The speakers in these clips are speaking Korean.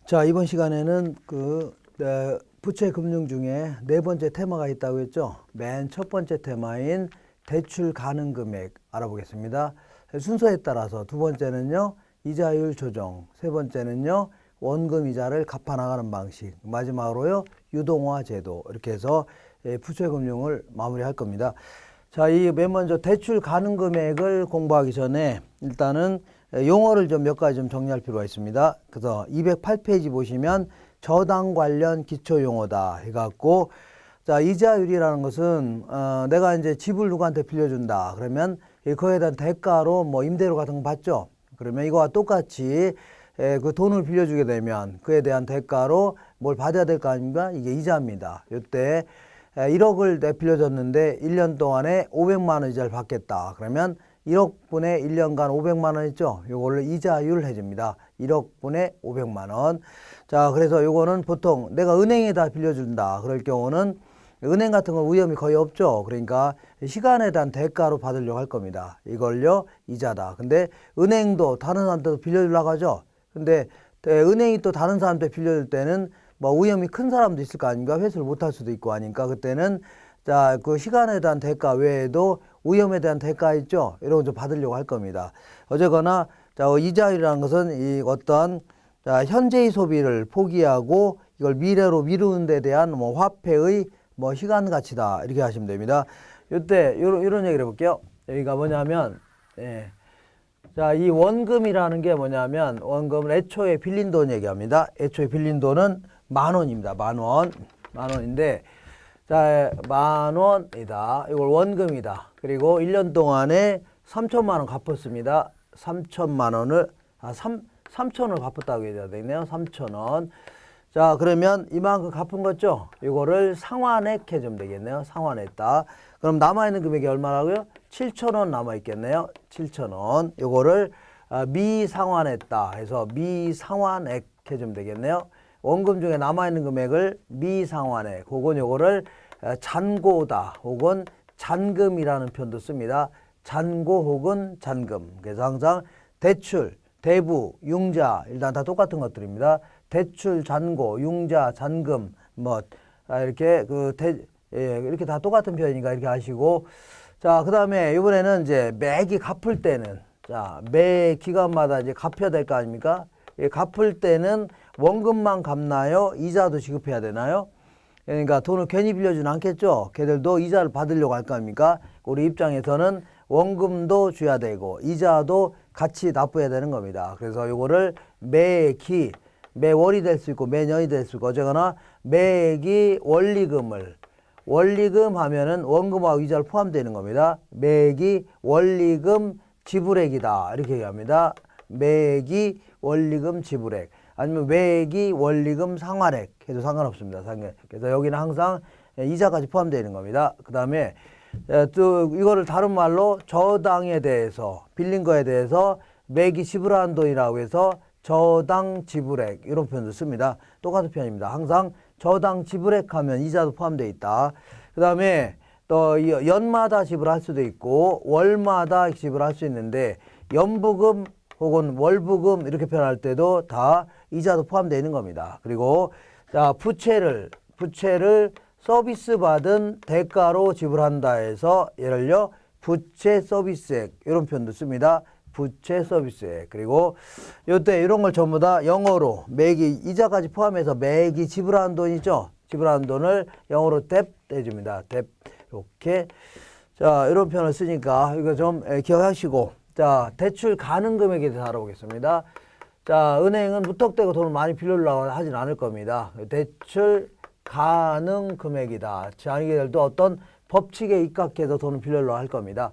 자, 이번 시간에는 부채 금융 중에 네 번째 테마가 있다고 했죠. 맨 첫 번째 테마인 대출 가능 금액 알아보겠습니다. 순서에 따라서 두 번째는요, 이자율 조정, 세 번째는요, 원금 이자를 갚아 나가는 방식, 마지막으로요, 유동화 제도, 이렇게 해서 부채 금융을 마무리할 겁니다. 자, 이 맨 먼저 대출 가능 금액을 공부하기 전에 일단은 용어를 좀 몇 가지 좀 정리할 필요가 있습니다. 그래서 208페이지 보시면 저당 관련 기초 용어다 해갖고, 자, 이자율이라는 것은 내가 이제 집을 누구한테 빌려준다 그러면 그거에 대한 대가로 뭐 임대료 같은 거 받죠. 그러면 이거와 똑같이 그 돈을 빌려주게 되면 그에 대한 대가로 뭘 받아야 될 거 아닙니까? 이게 이자입니다. 이때 1억을 내 빌려줬는데 1년 동안에 500만 원 이자를 받겠다. 그러면 1억 분의 1년간 500만 원 있죠? 요거를 이자율 해줍니다. 1억 분의 500만 원. 자, 그래서 요거는 보통 내가 은행에다 빌려준다. 그럴 경우는 은행 같은 건 위험이 거의 없죠. 그러니까 시간에 대한 대가로 받으려고 할 겁니다. 이걸요, 이자다. 근데 은행도 다른 사람한테도 빌려주려고 하죠. 근데 은행이 또 다른 사람한테 빌려줄 때는 뭐 위험이 큰 사람도 있을 거 아닙니까? 회수를 못할 수도 있고 하니까 그때는 자, 그 시간에 대한 대가 외에도 위험에 대한 대가 있죠? 이런 거 좀 받으려고 할 겁니다. 어쨌거나 자, 이자율이라는 것은 이 어떤 자, 현재의 소비를 포기하고 이걸 미래로 미루는 데 대한 뭐 화폐의 뭐 시간 가치다. 이렇게 하시면 됩니다. 이때 이런 얘기를 해볼게요. 여기가 뭐냐면 자, 이 원금이라는 게 뭐냐면 원금은 애초에 빌린 돈 얘기합니다. 애초에 빌린 돈은 10,000원입니다. 10,000원. 10,000원인데 자, 10,000원이다. 이걸 원금이다. 그리고 1년 동안에 3천만 원 갚았습니다. 3천만 원을 3천원을 갚았다고 해야 되겠네요. 3천원. 자, 그러면 이만큼 갚은 거죠? 이거를 상환액 해주면 되겠네요. 상환했다. 그럼 남아있는 금액이 얼마라고요? 7천원 남아있겠네요. 7천원. 이거를 미상환했다 해서 미상환액 해주면 되겠네요. 원금 중에 남아있는 금액을 미상환액 혹은 요거를 잔고다 혹은 잔금이라는 표현도 씁니다. 잔고 혹은 잔금. 그래서 항상 대출, 대부, 융자 일단 다 똑같은 것들입니다. 대출, 잔고, 융자, 잔금 뭐 이렇게 이렇게 다 똑같은 표현이니까 이렇게 하시고, 자, 그다음에 이번에는 이제 매기 갚을 때는 자, 매 기간마다 이제 갚아야 될 거 아닙니까? 갚을 때는 원금만 갚나요? 이자도 지급해야 되나요? 그러니까 돈을 괜히 빌려주진 않겠죠. 걔들도 이자를 받으려고 할 거 아닙니까? 우리 입장에서는 원금도 줘야 되고 이자도 같이 납부해야 되는 겁니다. 그래서 이거를 매기, 매월이 될 수 있고 매년이 될 수 있고 어쨌거나 매기 원리금을 원리금 하면은 원금하고 이자를 포함되는 겁니다. 매기 원리금 지불액이다. 이렇게 얘기합니다. 매기 원리금 지불액 아니면 매기 원리금 상환액 해도 상관없습니다. 그래서 여기는 항상 이자까지 포함되어 있는 겁니다. 그 다음에 또 이거를 다른 말로 저당에 대해서 빌린 거에 대해서 매기 지불한 돈이라고 해서 저당 지불액 이런 표현도 씁니다. 똑같은 표현입니다. 항상 저당 지불액 하면 이자도 포함되어 있다. 그 다음에 또 연마다 지불할 수도 있고 월마다 지불할 수 있는데 연부금 혹은 월부금 이렇게 표현할 때도 다 이자도 포함되어 있는 겁니다. 그리고 자, 부채를 서비스 받은 대가로 지불한다 해서 예를요 부채 서비스액 이런 표현도 씁니다. 부채 서비스액. 그리고 이때 이런 걸 전부 다 영어로 매기 이자까지 포함해서 매기 지불하는 돈 있죠. 지불하는 돈을 영어로 뎁 해줍니다. 뎁 이렇게 자 이런 표현을 쓰니까 이거 좀 기억하시고 자 대출 가능 금액에 대해서 알아보겠습니다. 자 은행은 무턱대고 돈을 많이 빌려주려고 하진 않을 겁니다. 대출 가능 금액이다. 자기들도 어떤 법칙에 입각해서 돈을 빌려주려고 할 겁니다.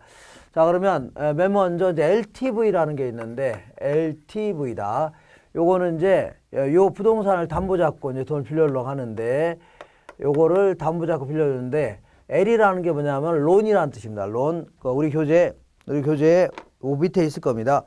자, 그러면 맨 먼저 이제 LTV라는 게 있는데 LTV다. 요거는 이제 요 부동산을 담보 잡고 이제 돈을 빌려주려고 하는데 요거를 담보 잡고 빌려주는데 L이라는 게 뭐냐면 론이라는 뜻입니다. 론. 우리 교재에 요 밑에 있을 겁니다.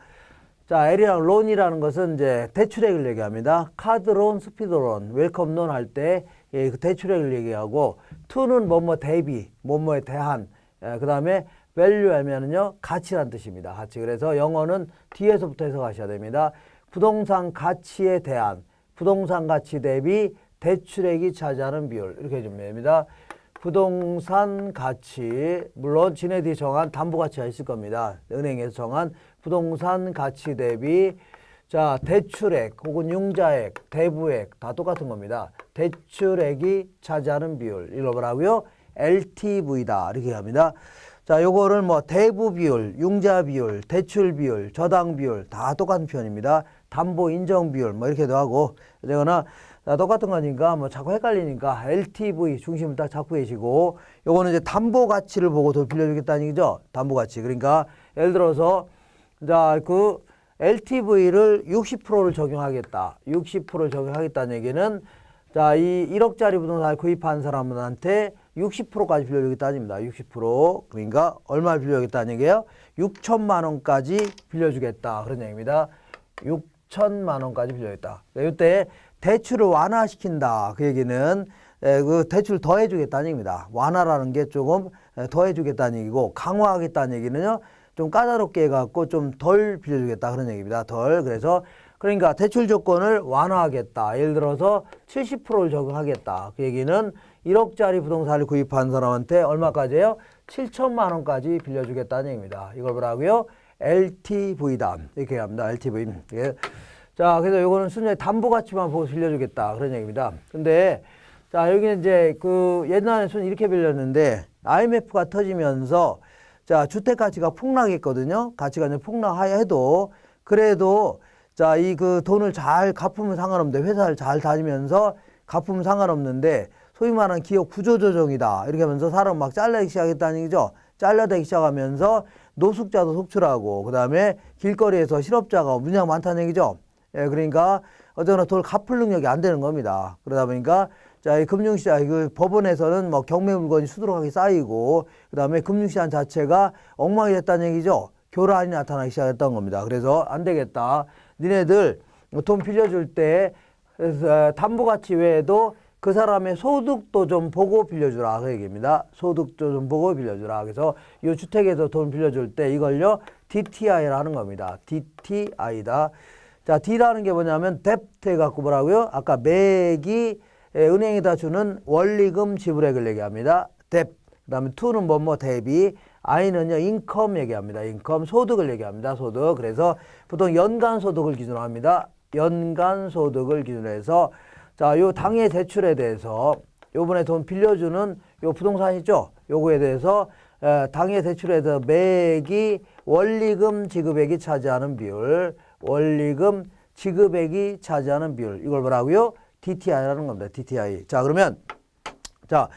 자, L이랑 론이라는 것은 이제 대출액을 얘기합니다. 카드론, 스피드론, 웰컴론 할 때 그 대출액을 얘기하고, to는 뭐뭐 대비, 뭐뭐에 대한, 그 다음에 value 하면은요, 가치란 뜻입니다. 가치. 그래서 영어는 뒤에서부터 해석하셔야 됩니다. 부동산 가치에 대한, 부동산 가치 대비 대출액이 차지하는 비율 이렇게 해주면 됩니다. 부동산 가치, 물론 지네들이 정한 담보 가치가 있을 겁니다. 은행에서 정한 부동산 가치 대비 자 대출액 혹은 융자액, 대부액 다 똑같은 겁니다. 대출액이 차지하는 비율 이걸 뭐라고요? LTV다 이렇게 합니다. 자 요거를 뭐 대부 비율, 융자 비율, 대출 비율, 저당 비율 다 똑같은 표현입니다. 담보 인정 비율 뭐 이렇게도 하고 되거나 똑같은 거니까 뭐 자꾸 헷갈리니까 LTV 중심을 딱 잡고 계시고 요거는 이제 담보 가치를 보고 돈 빌려주겠다는 얘기죠. 담보 가치. 그러니까 예를 들어서 자 그 LTV를 60%를 적용하겠다. 60%를 적용하겠다는 얘기는 자 이 1억짜리 부동산을 구입한 사람한테 60%까지 빌려주겠다는 얘기입니다. 60%. 그러니까 얼마를 빌려주겠다는 얘기예요? 6천만 원까지 빌려주겠다. 그런 얘기입니다. 6천만 원까지 빌려주겠다. 이때 대출을 완화시킨다. 그 얘기는 그 대출 더해주겠다는 얘기입니다. 완화라는 게 조금 더해주겠다는 얘기고 강화하겠다는 얘기는요. 좀 까다롭게 해갖고 좀 덜 빌려주겠다. 그런 얘기입니다. 덜. 그래서 그러니까 대출 조건을 완화하겠다. 예를 들어서 70%를 적용하겠다. 그 얘기는 1억짜리 부동산을 구입한 사람한테 얼마까지예요? 7천만 원까지 빌려주겠다는 얘기입니다. 이걸 뭐라고요? LTV다. 이렇게 합니다. LTV. 예. 자, 그래서 요거는 순전히 담보 가치만 보고 빌려주겠다. 그런 얘기입니다. 근데 자, 여기는 이제 그 옛날에는 이렇게 빌렸는데 IMF가 터지면서 자, 주택 가치가 폭락했거든요. 가치가 이제 폭락해도 그래도 자, 이 그 돈을 잘 갚으면 상관없는데 회사를 잘 다니면서 갚으면 상관없는데 소위 말하는 기업 구조조정이다. 이렇게 하면서 사람 막 잘라내기 시작했다는 얘기죠. 잘라내기 시작하면서 노숙자도 속출하고 그다음에 길거리에서 실업자가 무지하게 많다는 얘기죠. 예, 그러니까 어쩌나 돈을 갚을 능력이 안 되는 겁니다. 그러다 보니까 자, 이 금융시장, 그 법원에서는 뭐 경매 물건이 수두룩하게 쌓이고 그다음에 금융시장 자체가 엉망이 됐다는 얘기죠. 교란이 나타나기 시작했던 겁니다. 그래서 안 되겠다. 니네들 돈 빌려줄 때 담보가치 외에도 그 사람의 소득도 좀 보고 빌려주라. 그 얘기입니다. 소득도 좀 보고 빌려주라. 그래서 이 주택에서 돈 빌려줄 때 이걸요. DTI라는 겁니다. DTI다. 자, D라는 게 뭐냐면 뎁트 해갖고 뭐라고요? 아까 매기 은행에다 주는 원리금 지불액을 얘기합니다. 뎁. 그 다음에 to는 뭐뭐 대비. I는요, 인컴 얘기합니다. 인컴, 소득을 얘기합니다. 소득. 그래서 보통 연간 소득을 기준으로 합니다. 연간 소득을 기준으로 해서 자, 요 당해 대출에 대해서 요번에 돈 빌려주는 요 부동산 있죠? 요거에 대해서 당해 대출에 대해서 매기 원리금 지급액이 차지하는 비율, 원리금 지급액이 차지하는 비율. 이걸 뭐라고요? DTI라는 겁니다. DTI. 자, 그러면 자,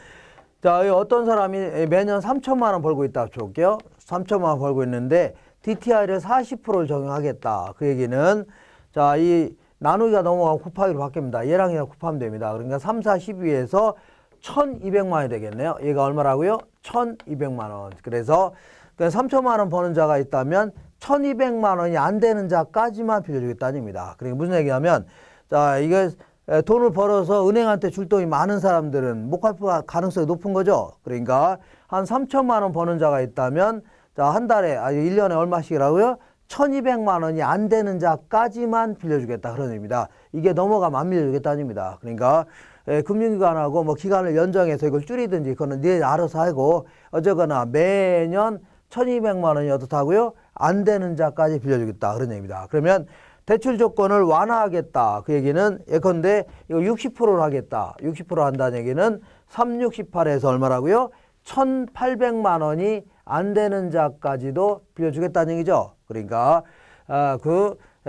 어떤 사람이 매년 3천만 원 벌고 있다 볼게요. 3천만 원 벌고 있는데 DTI를 40%를 적용하겠다. 그 얘기는 자, 이 나누기가 넘어가고 곱하기로 바뀝니다. 얘랑 얘랑 곱하면 됩니다. 그러니까 3, 4, 12에서 1,200만 원이 되겠네요. 얘가 얼마라고요? 1,200만 원. 그래서 3천만 원 버는 자가 있다면 1,200만 원이 안 되는 자까지만 빌려주겠다는 얘기입니다. 그러니까 무슨 얘기냐면 자, 이게 돈을 벌어서 은행한테 줄 돈이 많은 사람들은 못 갚을 가능성이 높은 거죠. 그러니까 한 3천만 원 버는 자가 있다면 자, 한 달에 1년에 얼마씩이라고요? 1,200만 원이 안 되는 자까지만 빌려주겠다 그런 의미입니다. 이게 넘어가면 안 빌려주겠다는 의미입니다. 그러니까 금융기관하고 뭐 기간을 연장해서 이걸 줄이든지 그거는 네 알아서 하고 어쨌거나 매년 1,200만 원이 어떻다고요? 안 되는 자까지 빌려주겠다 그런 얘기입니다. 그러면 대출 조건을 완화하겠다. 그 얘기는 예컨대 이거 60%를 하겠다. 60% 한다는 얘기는 3, 68에서 얼마라고요? 1,800만 원이 안 되는 자까지도 빌려주겠다는 얘기죠. 그러니까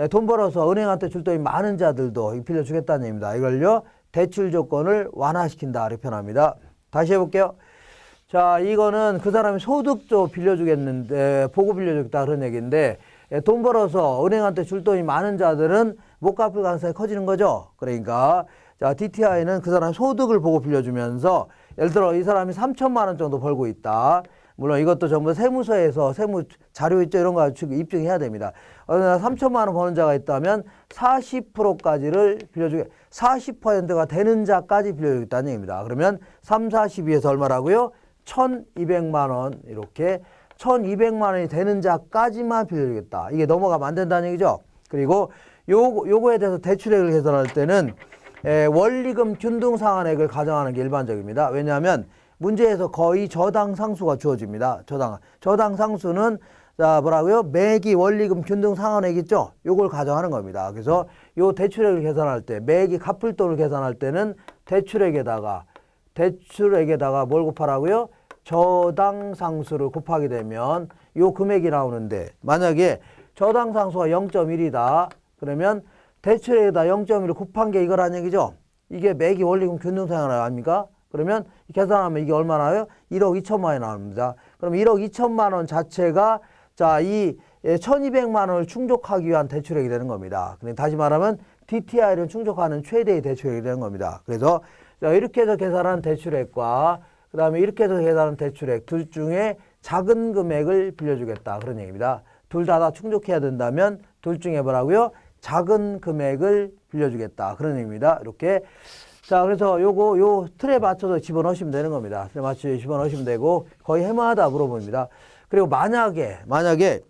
돈 벌어서 은행한테 줄 돈이 많은 자들도 빌려주겠다는 얘기입니다. 이걸요. 대출 조건을 완화시킨다 이렇게 표현합니다. 다시 해볼게요. 자, 이거는 그 사람이 소득도 빌려주겠는데 보고 빌려주겠다 그런 얘기인데 돈 벌어서 은행한테 줄 돈이 많은 자들은 못 갚을 가능성이 커지는 거죠. 그러니까 자, DTI는 그 사람 소득을 보고 빌려주면서 예를 들어 이 사람이 3천만 원 정도 벌고 있다. 물론 이것도 전부 세무서에서 세무 자료 있죠 이런 거 가지고 입증해야 됩니다. 3천만 원 버는 자가 있다면 40%까지를 빌려주게 40%가 되는 자까지 빌려주겠다는 얘기입니다. 그러면 3, 42에서 얼마라고요? 1,200만 원 이렇게 1,200만 원이 되는 자까지만 빌려주겠다. 이게 넘어가면 안 된다는 얘기죠. 그리고 요거에 대해서 대출액을 계산할 때는 원리금 균등 상환액을 가정하는 게 일반적입니다. 왜냐하면 문제에서 거의 저당 상수가 주어집니다. 저당 상수는 자 뭐라고요? 매기 원리금 균등 상환액 있죠? 요걸 가정하는 겁니다. 그래서 요 대출액을 계산할 때 매기 갚을 돈을 계산할 때는 대출액에다가 뭘 곱하라고요? 저당 상수를 곱하게 되면 요 금액이 나오는데 만약에 저당 상수가 0.1이다. 그러면 대출액에다 0.1을 곱한 게 이거란 얘기죠. 이게 매기 원리금 균등 상환액 아닙니까? 그러면 계산하면 이게 얼마나요? 1억 2천만 원이 나옵니다. 그럼 1억 2천만 원 자체가 자, 이 1200만 원을 충족하기 위한 대출액이 되는 겁니다. 다시 말하면 DTI를 충족하는 최대의 대출액이 되는 겁니다. 그래서 자, 이렇게 해서 계산한 대출액과 그 다음에 이렇게 해서 계산한 대출액 둘 중에 작은 금액을 빌려주겠다. 그런 얘기입니다. 둘 다 충족해야 된다면 둘 중에 뭐라고요? 작은 금액을 빌려주겠다. 그런 얘기입니다. 이렇게. 자, 그래서 요 틀에 맞춰서 집어넣으시면 되는 겁니다. 틀에 맞춰서 집어넣으시면 되고 거의 해마다 물어봅니다. 그리고 만약에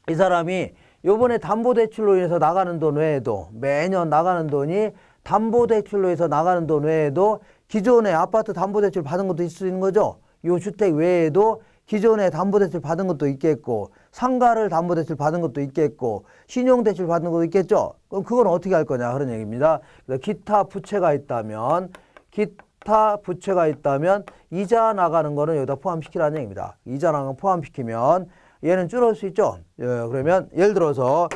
이 사람이 요번에 담보대출로 인해서 나가는 돈 외에도 매년 나가는 돈이 담보대출로 해서 나가는 돈 외에도 기존에 아파트 담보대출 받은 것도 있을 수 있는 거죠. 요 주택 외에도 기존에 담보대출 받은 것도 있겠고 상가를 담보대출 받은 것도 있겠고 신용대출 받은 것도 있겠죠. 그럼 그건 어떻게 할 거냐 그런 얘기입니다. 그래서 기타 부채가 있다면 이자 나가는 거는 여기다 포함시키라는 얘기입니다. 이자 나가는 거 포함시키면 얘는 줄어들 수 있죠. 그러면 예를 들어서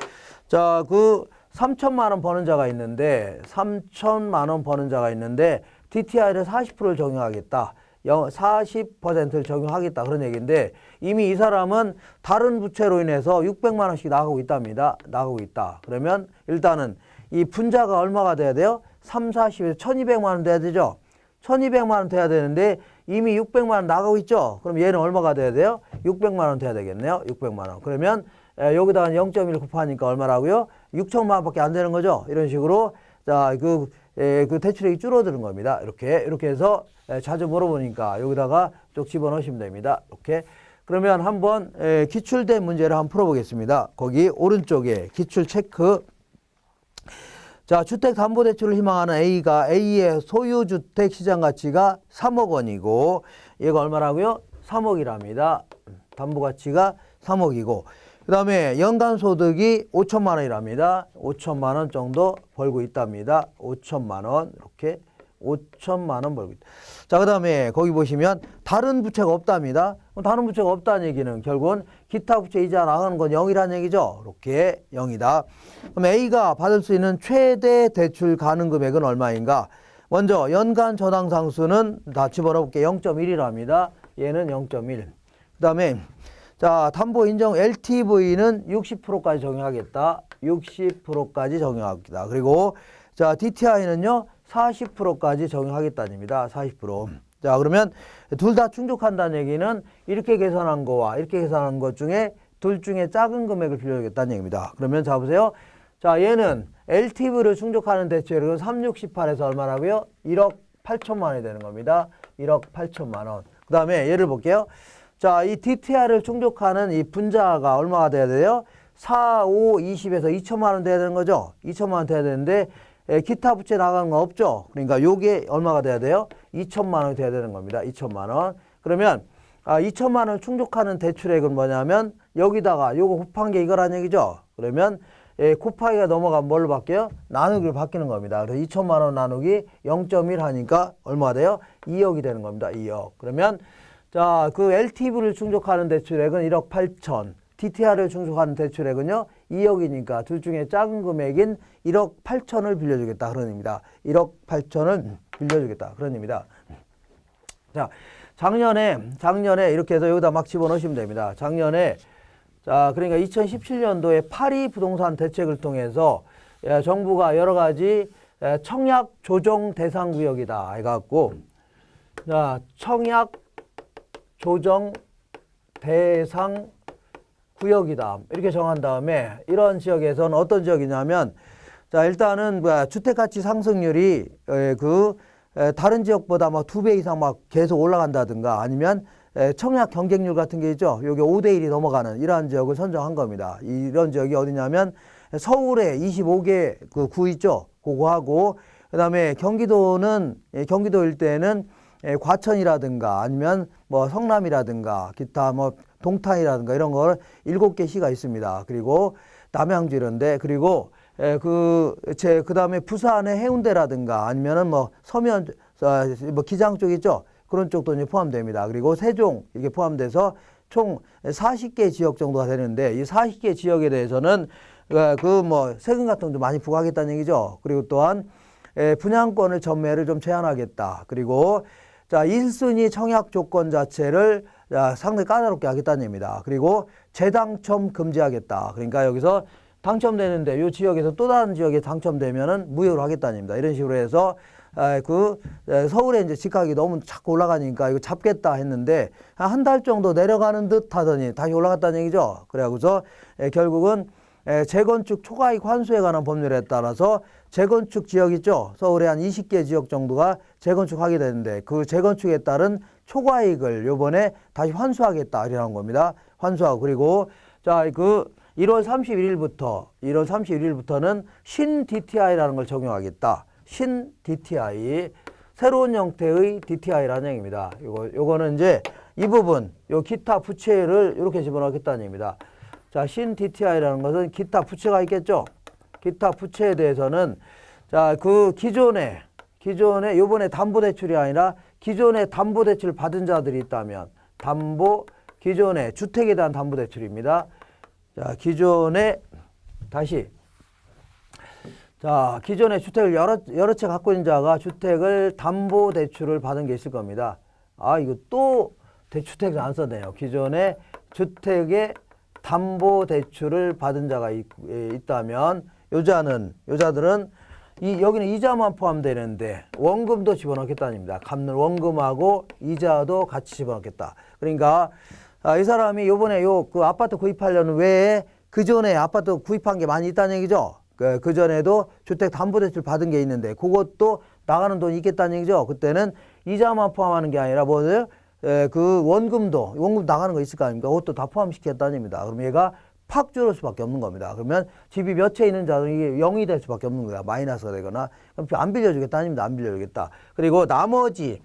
자, 그 3천만 원 버는 자가 있는데 3천만 원 버는 자가 있는데 DTI를 40%를 적용하겠다. 40%를 적용하겠다. 그런 얘기인데 이미 이 사람은 다른 부채로 인해서 600만 원씩 나가고 있답니다. 나가고 있다. 그러면 일단은 이 분자가 얼마가 돼야 돼요? 3, 40에서 1200만 원 돼야 되죠. 1200만 원 돼야 되는데 이미 600만 원 나가고 있죠. 그럼 얘는 얼마가 돼야 돼요? 600만 원 돼야 되겠네요. 600만 원. 그러면 여기다가 0.1 곱하니까 얼마라고요? 6천만 원밖에 안 되는 거죠. 이런 식으로 자, 그 대출액이 줄어드는 겁니다. 이렇게 해서 자주 물어보니까 여기다가 쭉 집어넣으시면 됩니다. 이렇게. 그러면 한번 기출된 문제를 한번 풀어보겠습니다. 거기 오른쪽에 기출 체크. 자, 주택담보대출을 희망하는 A가 A의 소유주택 시장가치가 3억 원이고 얘가 얼마라고요? 3억이랍니다. 담보가치가 3억이고 그 다음에 연간소득이 5천만 원이랍니다. 5천만 원 정도 벌고 있답니다. 5천만 원 이렇게 5천만 원 벌고 있다. 자, 그 다음에 거기 보시면 다른 부채가 없답니다. 그럼 다른 부채가 없다는 얘기는 결국은 기타 부채 이자 나가는 건 0이라는 얘기죠. 이렇게 0이다. 그럼 A가 받을 수 있는 최대 대출 가능 금액은 얼마인가? 먼저 연간 저당 상수는 다 집어넣어볼게요. 0.1이랍니다. 얘는 0.1. 그 다음에 자, 담보 인정 LTV는 60%까지 적용하겠다. 60%까지 적용하겠다. 그리고 자, DTI는요. 40%까지 적용하겠다입니다. 40%. 자, 그러면 둘 다 충족한다는 얘기는 이렇게 계산한 거와 이렇게 계산한 것 중에 둘 중에 작은 금액을 빌려주겠다는 얘기입니다. 그러면 자, 보세요. 자, 얘는 LTV를 충족하는 대출액은 368에서 얼마라고요? 1억 8천만 원이 되는 겁니다. 1억 8천만 원. 그 다음에 얘를 볼게요. 자, 이 DTI를 충족하는 이 분자가 얼마가 돼야 돼요? 4, 5, 20에서 2천만 원 돼야 되는 거죠. 2천만 원 돼야 되는데 기타 부채 나가는 거 없죠. 그러니까 요게 얼마가 돼야 돼요? 2천만 원이 돼야 되는 겁니다. 2천만 원. 그러면 2천만 원을 충족하는 대출액은 뭐냐면 여기다가 요거 곱한 게 이거란 얘기죠. 그러면 곱하기가 넘어가면 뭘로 바뀌어요? 나누기로 바뀌는 겁니다. 그래서 2천만 원 나누기 0.1 하니까 얼마 돼요? 2억이 되는 겁니다. 2억. 그러면 자, 그 LTV를 충족하는 대출액은 1억 8천. DTI를 충족하는 대출액은요 2억이니까 둘 중에 작은 금액인 1억 8천을 빌려주겠다 그런 의미입니다. 1억 8천을 빌려주겠다 그런 의미입니다. 자, 작년에 이렇게 해서 여기다 막 집어넣으시면 됩니다. 작년에 자, 그러니까 2017년도에 파리 부동산 대책을 통해서 정부가 여러 가지 청약 조정 대상 구역이다 해갖고 자, 청약 조정 대상 구역이다 이렇게 정한 다음에 이런 지역에서는 어떤 지역이냐면 자, 일단은 주택가치 상승률이 다른 지역보다 막 2배 이상 막 계속 올라간다든가 아니면 청약 경쟁률 같은 게 있죠. 여기 5대 1이 넘어가는 이러한 지역을 선정한 겁니다. 이런 지역이 어디냐면 서울에 25개 그 구 있죠. 그거 하고 그다음에 경기도는 경기도 일대는 과천이라든가 아니면 뭐 성남이라든가 기타 뭐 동탄이라든가 이런 걸 7개 시가 있습니다. 그리고 남양주 이런데 그리고 그다음에 부산의 해운대라든가 아니면은 뭐 서면 뭐 기장 쪽 있죠. 그런 쪽도 이제 포함됩니다. 그리고 세종 이렇게 포함돼서 총 40개 지역 정도가 되는데 이 40개 지역에 대해서는 그 뭐 세금 같은 것도 많이 부과하겠다는 얘기죠. 그리고 또한 분양권을 전매를 좀 제한하겠다. 그리고 자 1순위 청약 조건 자체를 상당히 까다롭게 하겠다는 얘기입니다. 그리고 재당첨 금지하겠다. 그러니까 여기서 당첨되는데 이 지역에서 또 다른 지역에 당첨되면은 무효로 하겠다는 얘기입니다. 이런 식으로 해서 서울에 이제 집값이 너무 자꾸 올라가니까 이거 잡겠다 했는데 한 달 정도 내려가는 듯 하더니 다시 올라갔다는 얘기죠. 그래가지고 결국은 재건축 초과이익 환수에 관한 법률에 따라서 재건축 지역 있죠. 서울에 한 20개 지역 정도가 재건축하게 되는데 그 재건축에 따른 초과이익을 요번에 다시 환수하겠다 이라는 겁니다. 환수하고 그리고 자 1월 31일부터는 신 DTI라는 걸 적용하겠다. 신 DTI 새로운 형태의 DTI라는 얘기입니다. 요거는 이제 이 부분 요 기타 부채를 이렇게 집어넣겠다는 얘기입니다. 자, 신 DTI라는 것은 기타 부채가 있겠죠. 기타 부채에 대해서는 자, 그 기존에 요번에 담보대출이 아니라 기존에 담보대출 받은 자들이 있다면 기존에 주택에 대한 담보대출입니다. 자, 기존에 주택을 여러 채 갖고 있는 자가 주택을 담보대출을 받은 게 있을 겁니다. 이거 또 주택을 안 썼네요. 기존에 주택에 담보대출을 받은 자가 있다면 여자들은 여기는 이자만 포함되는데 원금도 집어넣겠다는 겁니다. 갚는 원금하고 이자도 같이 집어넣겠다. 그러니까 이 사람이 요번에 그 아파트 구입하려는 외에 그 전에 아파트 구입한 게 많이 있다는 얘기죠. 그 전에도 주택 담보대출 받은 게 있는데 그것도 나가는 돈이 있겠다는 얘기죠. 그때는 이자만 포함하는 게 아니라 그 원금 나가는 거 있을 거 아닙니까? 그것도 다 포함시켰다는 얘기입니다. 그럼 얘가 팍 줄을 수밖에 없는 겁니다. 그러면 집이 몇 채 있는 자는 이게 0이 될 수밖에 없는 거야. 마이너스가 되거나. 그럼 안 빌려주겠다는 얘기입니다. 안 빌려주겠다. 그리고 나머지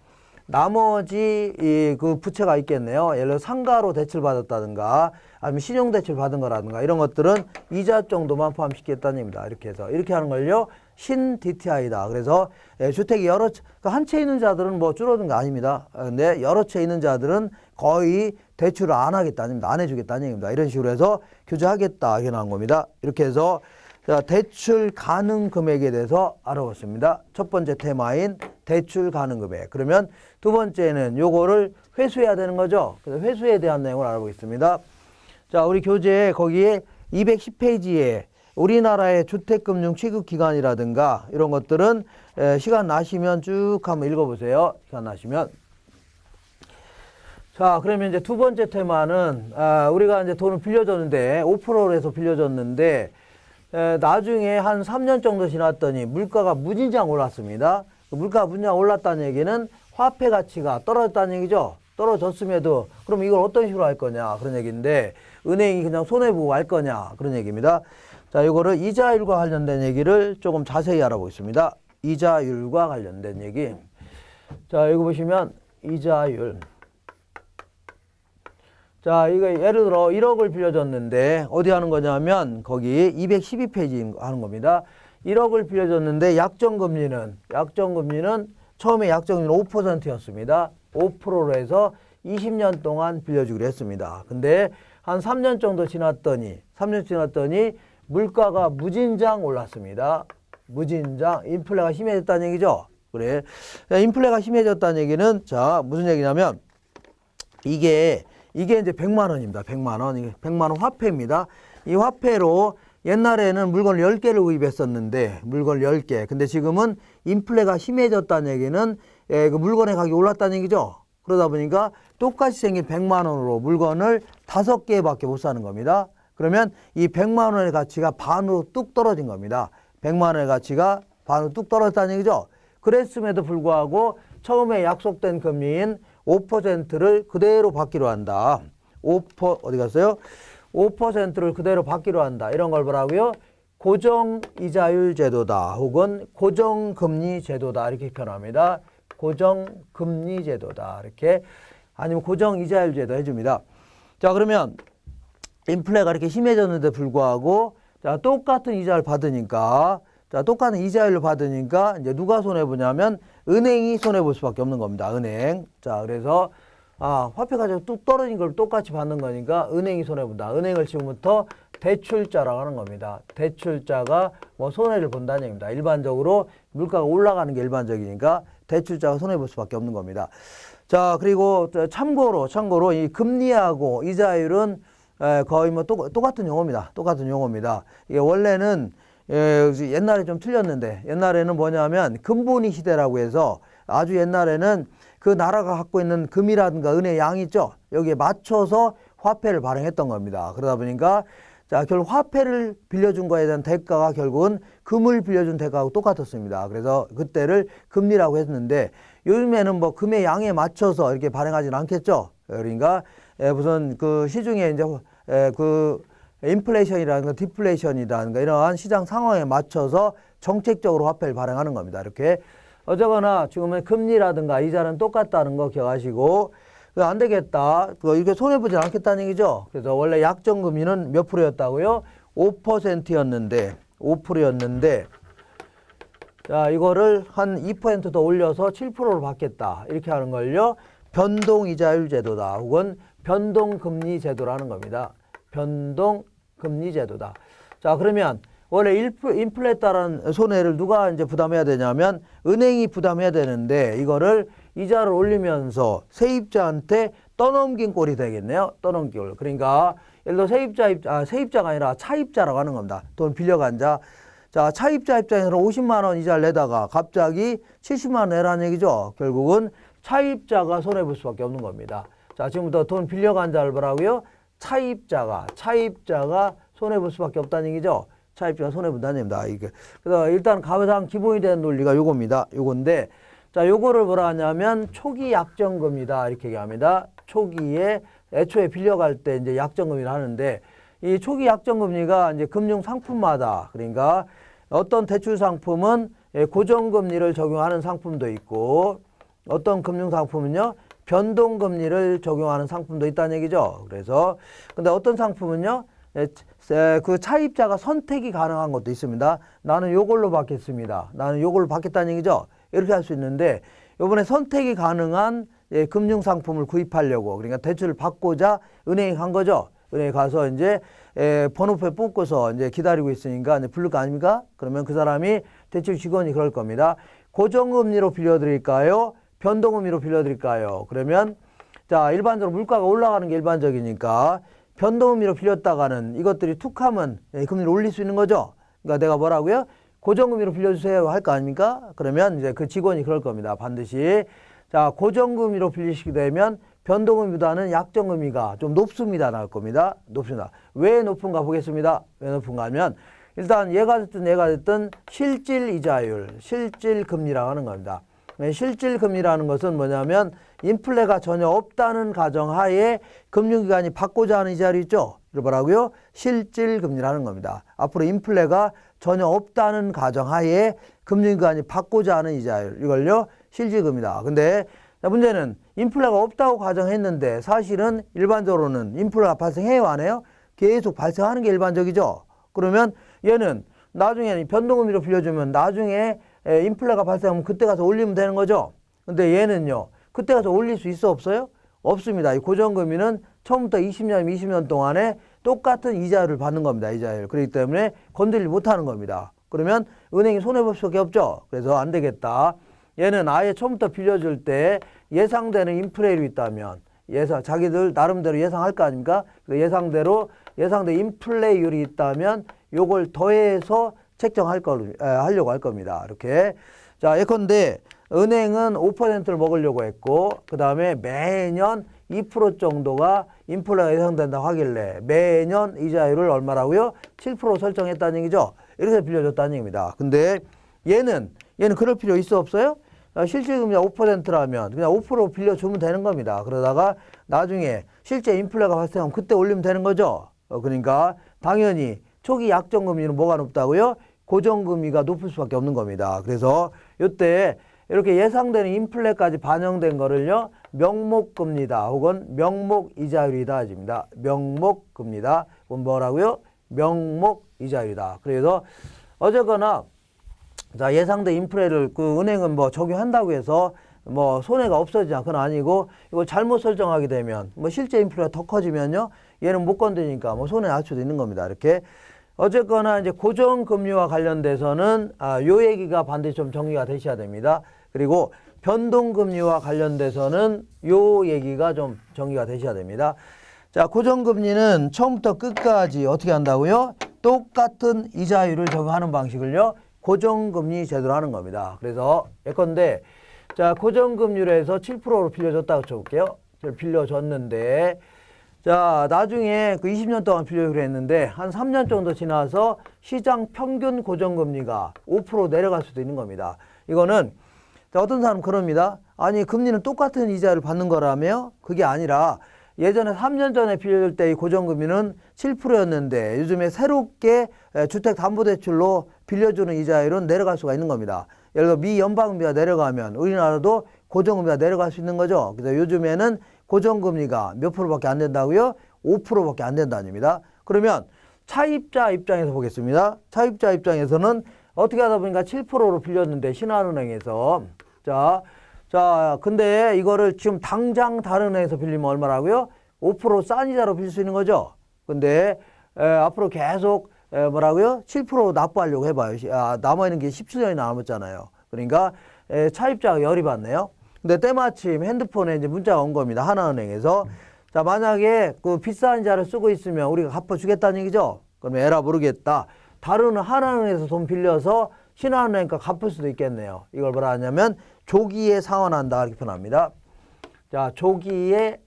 그 부채가 있겠네요. 예를 들어 상가로 대출 받았다든가 아니면 신용 대출 받은 거라든가 이런 것들은 이자 정도만 포함시키겠다는 얘기입니다. 이렇게 하는 걸요. 신 DTI다. 그래서 주택이 한 채 있는 자들은 뭐 줄어든 거 아닙니다. 근데 여러 채 있는 자들은 거의 대출을 안 하겠다는 얘기입니다. 안 해주겠다는 얘기입니다. 이런 식으로 해서 규제하겠다. 이렇게 나온 겁니다. 이렇게 해서 대출 가능 금액에 대해서 알아봤습니다. 첫 번째 테마인 대출 가능 금액. 그러면 두 번째는 요거를 회수해야 되는 거죠. 그래서 회수에 대한 내용을 알아보겠습니다. 자, 우리 교재에 거기에 210페이지에 우리나라의 주택금융 취급기관이라든가 이런 것들은 시간 나시면 쭉 한번 읽어보세요. 시간 나시면. 자, 그러면 이제 두 번째 테마는 우리가 이제 돈을 빌려줬는데 5%로 해서 빌려줬는데 나중에 한 3년 정도 지났더니 물가가 무진장 올랐습니다. 물가가 무진장 올랐다는 얘기는 화폐 가치가 떨어졌다는 얘기죠. 떨어졌음에도 그럼 이걸 어떤 식으로 할 거냐 그런 얘기인데 은행이 그냥 손해보고 할 거냐 그런 얘기입니다. 자, 이거를 이자율과 관련된 얘기를 조금 자세히 알아보겠습니다. 이자율과 관련된 얘기. 자, 여기 보시면 이자율. 자, 이거 예를 들어 1억을 빌려줬는데 어디 하는 거냐면 거기 212페이지 하는 겁니다. 1억을 빌려줬는데 약정금리는 처음에 약정금리는 5%였습니다. 5%로 해서 20년 동안 빌려주기로 했습니다. 근데 한 3년 정도 지났더니 물가가 무진장 올랐습니다. 무진장 인플레가 심해졌다는 얘기죠. 그래. 인플레가 심해졌다는 얘기는 자, 무슨 얘기냐면 이게 이제 100만 원입니다. 100만 원. 이게 100만 원 화폐입니다. 이 화폐로 옛날에는 물건을 10개를 구입했었는데 물건 10개. 근데 지금은 인플레가 심해졌다는 얘기는 그 물건의 가격이 올랐다는 얘기죠. 그러다 보니까 똑같이 생긴 100만 원으로 물건을 5개밖에 못 사는 겁니다. 그러면 이 100만 원의 가치가 반으로 뚝 떨어진 겁니다. 100만 원의 가치가 반으로 뚝 떨어졌다는 얘기죠. 그랬음에도 불구하고 처음에 약속된 금리인 5%를 그대로 받기로 한다. 어디 갔어요? 5%를 그대로 받기로 한다. 이런 걸 뭐라고요? 고정이자율 제도다 혹은 고정금리 제도다 이렇게 표현합니다. 고정금리 제도다 이렇게 아니면 고정이자율 제도 해줍니다. 자 그러면 인플레가 이렇게 심해졌는데 불구하고 자 똑같은 이자를 받으니까 자 똑같은 이자율을 받으니까 이제 누가 손해 보냐면 은행이 손해 볼 수밖에 없는 겁니다. 은행. 자 그래서 화폐 가치가 뚝 떨어진 걸 똑같이 받는 거니까 은행이 손해 본다. 은행을 지금부터 대출자라고 하는 겁니다. 대출자가 뭐 손해를 본다는 얘기입니다. 일반적으로 물가가 올라가는 게 일반적이니까 대출자가 손해 볼 수밖에 없는 겁니다. 자 그리고 참고로 이 금리하고 이자율은 거의 뭐 똑같은 용어입니다. 똑같은 용어입니다. 이게 원래는 옛날에 좀 틀렸는데 옛날에는 뭐냐면 금본위 시대라고 해서 아주 옛날에는 그 나라가 갖고 있는 금이라든가 은의 양이 있죠. 여기에 맞춰서 화폐를 발행했던 겁니다. 그러다 보니까 자 결국 화폐를 빌려준 거에 대한 대가가 결국은 금을 빌려준 대가하고 똑같았습니다. 그래서 그때를 금리라고 했는데 요즘에는 뭐 금의 양에 맞춰서 이렇게 발행하지는 않겠죠. 그러니까 무슨 그 시중에 이제 그 인플레이션이라든가 디플레이션이라든가 이러한 시장 상황에 맞춰서 정책적으로 화폐를 발행하는 겁니다. 이렇게 어쩌거나 지금은 금리라든가 이자는 똑같다는 거 기억하시고 안 되겠다. 이렇게 손해보지 않겠다는 얘기죠. 그래서 원래 약정금리는 몇 프로였다고요? 5%였는데 자 이거를 한 2% 더 올려서 7%로 받겠다. 이렇게 하는 걸요. 변동이자율 제도다. 혹은 변동금리 제도라는 겁니다. 변동금리 제도다. 자 그러면 원래 인플레에 따른 손해를 누가 이제 부담해야 되냐면 은행이 부담해야 되는데 이거를 이자를 올리면서 세입자한테 떠넘긴 꼴이 되겠네요. 떠넘긴 꼴. 그러니까 예를 들어 세입자가 아니라 차입자라고 하는 겁니다. 돈 빌려간 자. 자, 차입자 입장에서는 50만 원 이자를 내다가 갑자기 70만 원 내라는 얘기죠. 결국은 차입자가 손해볼 수밖에 없는 겁니다. 자, 지금부터 돈 빌려간 자를 뭐라고요? 차입자가 손해볼 수밖에 없다는 얘기죠. 차입자가 손해본다는 얘기입니다. 그래서 일단 가장 기본이 되는 논리가 요겁니다. 요건데, 자, 요거를 뭐라 하냐면 초기 약정금이다. 이렇게 얘기합니다. 초기에 애초에 빌려갈 때 이제 약정금리를 하는데, 이 초기 약정금리가 이제 금융 상품마다, 그러니까 어떤 대출 상품은 고정금리를 적용하는 상품도 있고, 어떤 금융 상품은요, 변동금리를 적용하는 상품도 있다는 얘기죠. 그래서, 근데 어떤 상품은요, 그 차입자가 선택이 가능한 것도 있습니다. 나는 요걸로 받겠습니다. 나는 요걸로 받겠다는 얘기죠. 이렇게 할 수 있는데 요번에 선택이 가능한 금융상품을 구입하려고 그러니까 대출을 받고자 은행에 간 거죠. 은행에 가서 이제 번호표 뽑고서 이제 기다리고 있으니까 이제 부를 거 아닙니까? 그러면 그 사람이 대출 직원이 그럴 겁니다. 고정금리로 빌려드릴까요? 변동금리로 빌려드릴까요? 그러면 자 일반적으로 물가가 올라가는 게 일반적이니까 변동금리로 빌렸다가는 이것들이 툭 하면 금리를 올릴 수 있는 거죠. 그러니까 내가 뭐라고요? 고정금리로 빌려주세요 할 거 아닙니까? 그러면 이제 그 직원이 그럴 겁니다. 반드시. 자, 고정금리로 빌리시게 되면 변동금리보다는 약정금리가 좀 높습니다. 나올 겁니다. 높습니다. 왜 높은가 보겠습니다. 왜 높은가 하면 일단 얘가 됐든 실질 이자율, 실질 금리라고 하는 겁니다. 실질 금리라는 것은 뭐냐면 인플레가 전혀 없다는 가정하에 금융기관이 받고자 하는 이자율이 있죠. 이걸 뭐라고요? 실질 금리라는 겁니다. 앞으로 인플레가 전혀 없다는 가정하에 금융기관이 받고자 하는 이자율 이걸요 실질 금리다. 근데 문제는 인플레가 없다고 가정했는데 사실은 일반적으로는 인플레가 발생해요 안 해요? 계속 발생하는 게 일반적이죠. 그러면 얘는 나중에 변동금리로 빌려주면 나중에 인플레가 발생하면 그때 가서 올리면 되는 거죠. 근데 얘는요. 그때 가서 올릴 수 있어 없어요? 없습니다. 이 고정금리는 처음부터 20년 동안에 똑같은 이자율을 받는 겁니다. 이자율. 그렇기 때문에 건들지 못하는 겁니다. 그러면 은행이 손해볼 수밖에 없죠. 그래서 안 되겠다. 얘는 아예 처음부터 빌려줄 때 예상되는 인플레율이 있다면 자기들 나름대로 예상할 거 아닙니까? 예상된 인플레율이 있다면 요걸 더해서 하려고 할 겁니다. 이렇게. 자, 예컨대 은행은 5%를 먹으려고 했고, 그 다음에 매년 2% 정도가 인플레가 예상된다고 하길래 매년 이자율을 얼마라고요? 7% 설정했다는 얘기죠. 이렇게 빌려줬다는 얘기입니다. 근데 얘는 그럴 필요 있어 없어요? 실질금리가 5%라면 그냥 5% 빌려주면 되는 겁니다. 그러다가 나중에 실제 인플레가 발생하면 그때 올리면 되는 거죠. 그러니까 당연히 초기 약정금리는 뭐가 높다고요? 고정금리가 높을 수밖에 없는 겁니다. 그래서 이때 이렇게 예상되는 인플레까지 반영된 거를요, 명목금리다 혹은 명목이자율이다 해줍니다. 명목금리다. 그건 뭐라고요? 명목이자율이다. 그래서 어쨌거나 자, 예상된 인플레를 그 은행은 뭐 적용한다고 해서 뭐 손해가 없어지냐, 그건 아니고, 이걸 잘못 설정하게 되면 뭐 실제 인플레가 더 커지면요, 얘는 못 건드니까 뭐 손해 날 수도 있는 겁니다. 이렇게. 어쨌거나 이제 고정금리와 관련돼서는 요 얘기가 반드시 좀 정리가 되셔야 됩니다. 그리고 변동금리와 관련돼서는 요 얘기가 좀 정리가 되셔야 됩니다. 자, 고정금리는 처음부터 끝까지 어떻게 한다고요? 똑같은 이자율을 적용하는 방식을요, 고정금리 제도로 하는 겁니다. 그래서 예컨대 자, 고정금리로 해서 7%로 빌려줬다고 쳐볼게요. 빌려줬는데, 자, 나중에 그 20년 동안 빌려주기로 했는데, 한 3년 정도 지나서 시장 평균 고정금리가 5% 내려갈 수도 있는 겁니다. 이거는, 자, 어떤 사람은 그럽니다. 아니, 금리는 똑같은 이자를 받는 거라며? 그게 아니라, 예전에 3년 전에 빌려줄 때 이 고정금리는 7%였는데, 요즘에 새롭게 주택담보대출로 빌려주는 이자율은 내려갈 수가 있는 겁니다. 예를 들어 미 연방금리가 내려가면 우리나라도 고정금리가 내려갈 수 있는 거죠. 그래서 요즘에는 고정금리가 몇 프로밖에 안 된다고요? 5%밖에 안 된다는 얘기입니다. 그러면 차입자 입장에서 보겠습니다. 차입자 입장에서는 어떻게 하다 보니까 7%로 빌렸는데, 신한은행에서. 자, 근데 이거를 지금 당장 다른 은행에서 빌리면 얼마라고요? 5% 싼 이자로 빌릴 수 있는 거죠. 근데 앞으로 계속 뭐라고요? 7% 납부하려고 해봐요. 남아있는 게 17년이 남았잖아요. 그러니까 차입자가 열이 받네요. 근데 때마침 핸드폰에 이제 문자가 온 겁니다. 하나은행에서. 자, 만약에 그 비싼 이자를 쓰고 있으면 우리가 갚아주겠다는 얘기죠. 그러면 에라 모르겠다. 다른 하나은행에서 돈 빌려서 신한은행과 갚을 수도 있겠네요. 이걸 뭐라 하냐면 조기에 상환한다 이렇게 표현합니다. 자, 조기에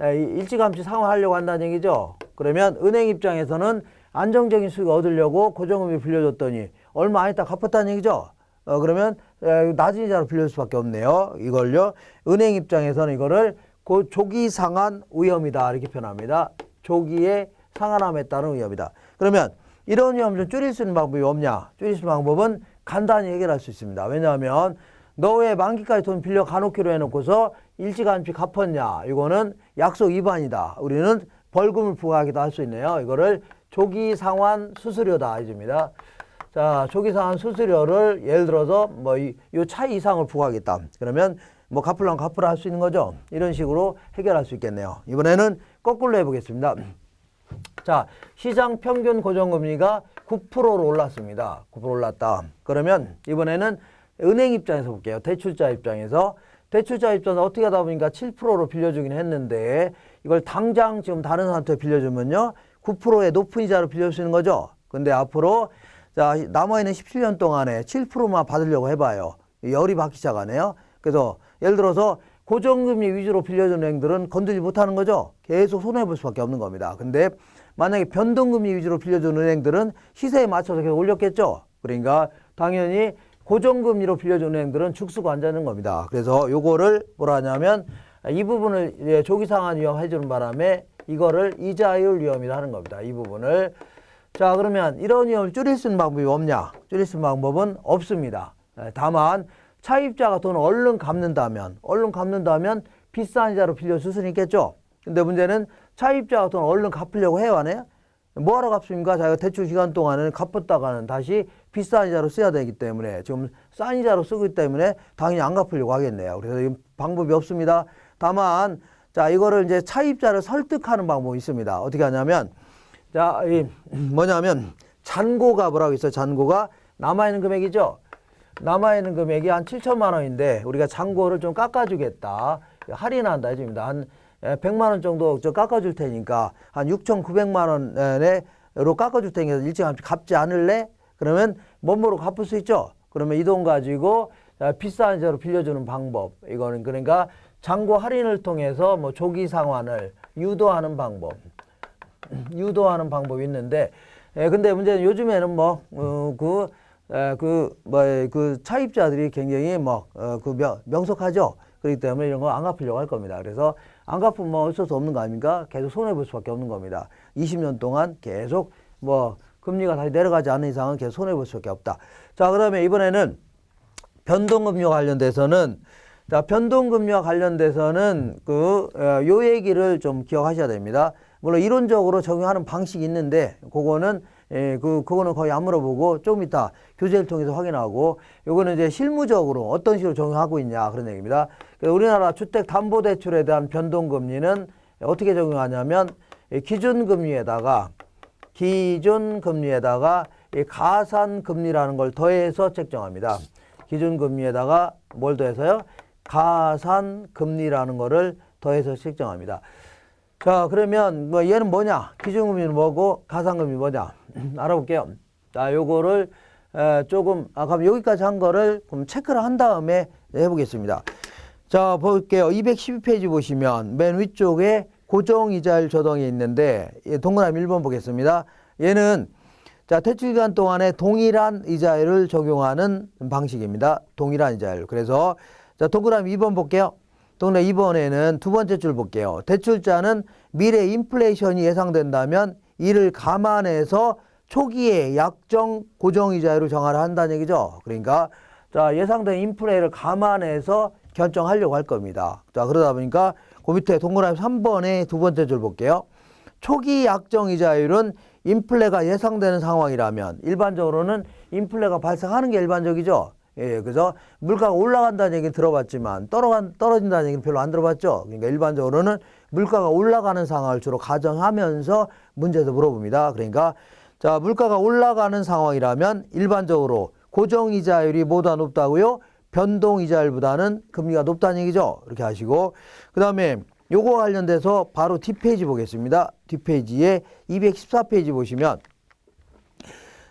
일찌감치 상환하려고 한다는 얘기죠. 그러면 은행 입장에서는 안정적인 수익을 얻으려고 고정금리 빌려줬더니 얼마 안 있다 갚았다는 얘기죠. 그러면 낮은 이자로 빌릴 수밖에 없네요. 이걸요. 은행 입장에서는 이거를 조기 상환 위험이다 이렇게 표현합니다. 조기에 상환함에 따른 위험이다. 그러면 이런 위험을 좀 줄일 수 있는 방법이 없냐? 줄일 수 있는 방법은 간단히 해결할 수 있습니다. 왜냐하면 너 왜 만기까지 돈 빌려 가놓기로 해놓고서 일찌감치 갚았냐? 이거는 약속 위반이다. 우리는 벌금을 부과하기도 할 수 있네요. 이거를 조기 상환 수수료다 해줍니다. 자, 조기 상환 수수료를 예를 들어서 뭐 이 차이 이상을 부과하겠다. 그러면 뭐 갚으려면 갚으라 할 수 있는 거죠. 이런 식으로 해결할 수 있겠네요. 이번에는 거꾸로 해보겠습니다. 자, 시장 평균 고정금리가 9%로 올랐습니다. 9% 올랐다. 그러면 이번에는 은행 입장에서 볼게요. 대출자 입장에서. 대출자 입장에서 어떻게 하다 보니까 7%로 빌려주긴 했는데, 이걸 당장 지금 다른 사람한테 빌려주면요, 9%의 높은 이자로 빌릴 수 있는 거죠. 근데 앞으로 자, 남아있는 17년 동안에 7%만 받으려고 해봐요. 열이 받기 시작하네요. 그래서 예를 들어서 고정금리 위주로 빌려주는 은행들은 건들지 못하는 거죠. 계속 손해볼 수밖에 없는 겁니다. 근데 만약에 변동금리 위주로 빌려주는 은행들은 시세에 맞춰서 계속 올렸겠죠. 그러니까 당연히 고정금리로 빌려주는 은행들은 죽쓰고 앉아있는 겁니다. 그래서 요거를 뭐라 하냐면 이 부분을 조기 상환 위험 해주는 바람에 이거를 이자율 위험이라 하는 겁니다. 이 부분을. 자, 그러면 이런 위험을 줄일 수 있는 방법이 없냐? 줄일 수 있는 방법은 없습니다. 다만 차입자가 돈을 얼른 갚는다면 비싼 이자로 빌려줄 수는 있겠죠. 근데 문제는 차입자가 돈을 얼른 갚으려고 해요, 안 해요? 뭐하러 갚습니까? 자기가 대출 기간 동안은 갚았다가는 다시 비싼 이자로 써야 되기 때문에, 지금 싼 이자로 쓰고 있기 때문에 당연히 안 갚으려고 하겠네요. 그래서 이 방법이 없습니다. 다만 자, 이거를 이제 차입자를 설득하는 방법이 있습니다. 어떻게 하냐면, 자, 뭐냐면 잔고가 뭐라고 있어요? 잔고가 남아있는 금액이죠. 남아있는 금액이 한 7천만 원인데 우리가 잔고를 좀 깎아주겠다, 할인한다 해줍니다. 한 100만 원 정도 깎아줄 테니까 한 6,900만 원으로 깎아줄 테니까 일찌감치 갚지 않을래? 그러면 뭐뭐로 갚을 수 있죠. 그러면 이 돈 가지고 비싼 이자로 빌려주는 방법, 이거는 그러니까 잔고 할인을 통해서 뭐 조기 상환을 유도하는 방법이 있는데, 근데 문제는 요즘에는 그 차입자들이 굉장히 명석하죠. 그렇기 때문에 이런 거 안 갚으려고 할 겁니다. 그래서 안 갚으면 어쩔 수 없는 거 아닙니까? 계속 손해볼 수밖에 없는 겁니다. 20년 동안 계속 금리가 다시 내려가지 않는 이상은 계속 손해볼 수밖에 없다. 자, 그 다음에 이번에는 변동금리와 관련돼서는 자, 변동금리와 관련돼서는 요 얘기를 좀 기억하셔야 됩니다. 물론 이론적으로 적용하는 방식이 있는데 그거는 그거는 거의 안 물어보고 조금 이따 교재를 통해서 확인하고 요거는 이제 실무적으로 어떤 식으로 적용하고 있냐 그런 얘기입니다. 우리나라 주택담보대출에 대한 변동금리는 어떻게 적용하냐면 기준금리에다가 이 가산금리라는 걸 더해서 책정합니다. 기준금리에다가 뭘 더해서요? 가산금리라는 거를 더해서 책정합니다. 자, 그러면 뭐 얘는 뭐냐? 기준금리는 뭐고 가산금리 뭐냐? 알아볼게요. 자, 요거를 그럼 여기까지 한 거를 그럼 체크를 한 다음에 해보겠습니다. 자, 볼게요. 212페이지 보시면 맨 위쪽에 고정이자율 조정이 있는데 동그라미 1번 보겠습니다. 얘는 자, 대출기간 동안에 동일한 이자율을 적용하는 방식입니다. 동일한 이자율. 그래서 자, 동그라미 2번 볼게요. 동그라미 2번에는 두 번째 줄 볼게요. 대출자는 미래 인플레이션이 예상된다면 이를 감안해서 초기에 약정 고정이자율을 정하라 한다는 얘기죠. 그러니까 자, 예상된 인플레를 감안해서 결정하려고 할 겁니다. 자, 그러다 보니까 그 밑에 동그라미 3번에 두 번째 줄 볼게요. 초기 약정 이자율은 인플레가 예상되는 상황이라면 일반적으로는 인플레가 발생하는 게 일반적이죠. 예, 그래서 물가가 올라간다는 얘기는 들어봤지만 떨어진다는 얘기는 별로 안 들어봤죠. 그러니까 일반적으로는 물가가 올라가는 상황을 주로 가정하면서 문제에서 물어봅니다. 그러니까 자, 물가가 올라가는 상황이라면 일반적으로 고정이자율이 뭐보다 높다고요? 변동이자율보다는 금리가 높다는 얘기죠. 이렇게 하시고 그 다음에 요거 관련돼서 바로 뒷페이지 보겠습니다. 뒷페이지에 214페이지 보시면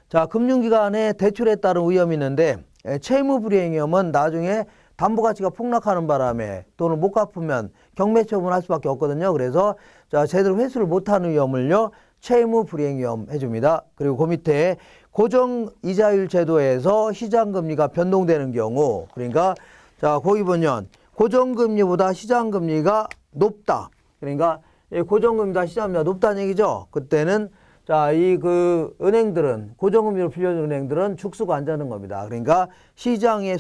자, 금융기관에 대출에 따른 위험이 있는데 채무불이행위험은 나중에 담보가치가 폭락하는 바람에 돈을 못 갚으면 경매처분할 수밖에 없거든요. 그래서 자, 제대로 회수를 못하는 위험을요 채무불이행위험 해줍니다. 그리고 그 밑에 고정이자율 제도에서 시장금리가 변동되는 경우 그러니까 자, 거기 보면 고정금리보다 시장금리가 높다. 그러니까 고정금리보다 시장금리가 높다는 얘기죠. 그때는 자, 은행들은 고정금리로 빌려주는 은행들은 죽수가 안 자는 겁니다. 그러니까 시장의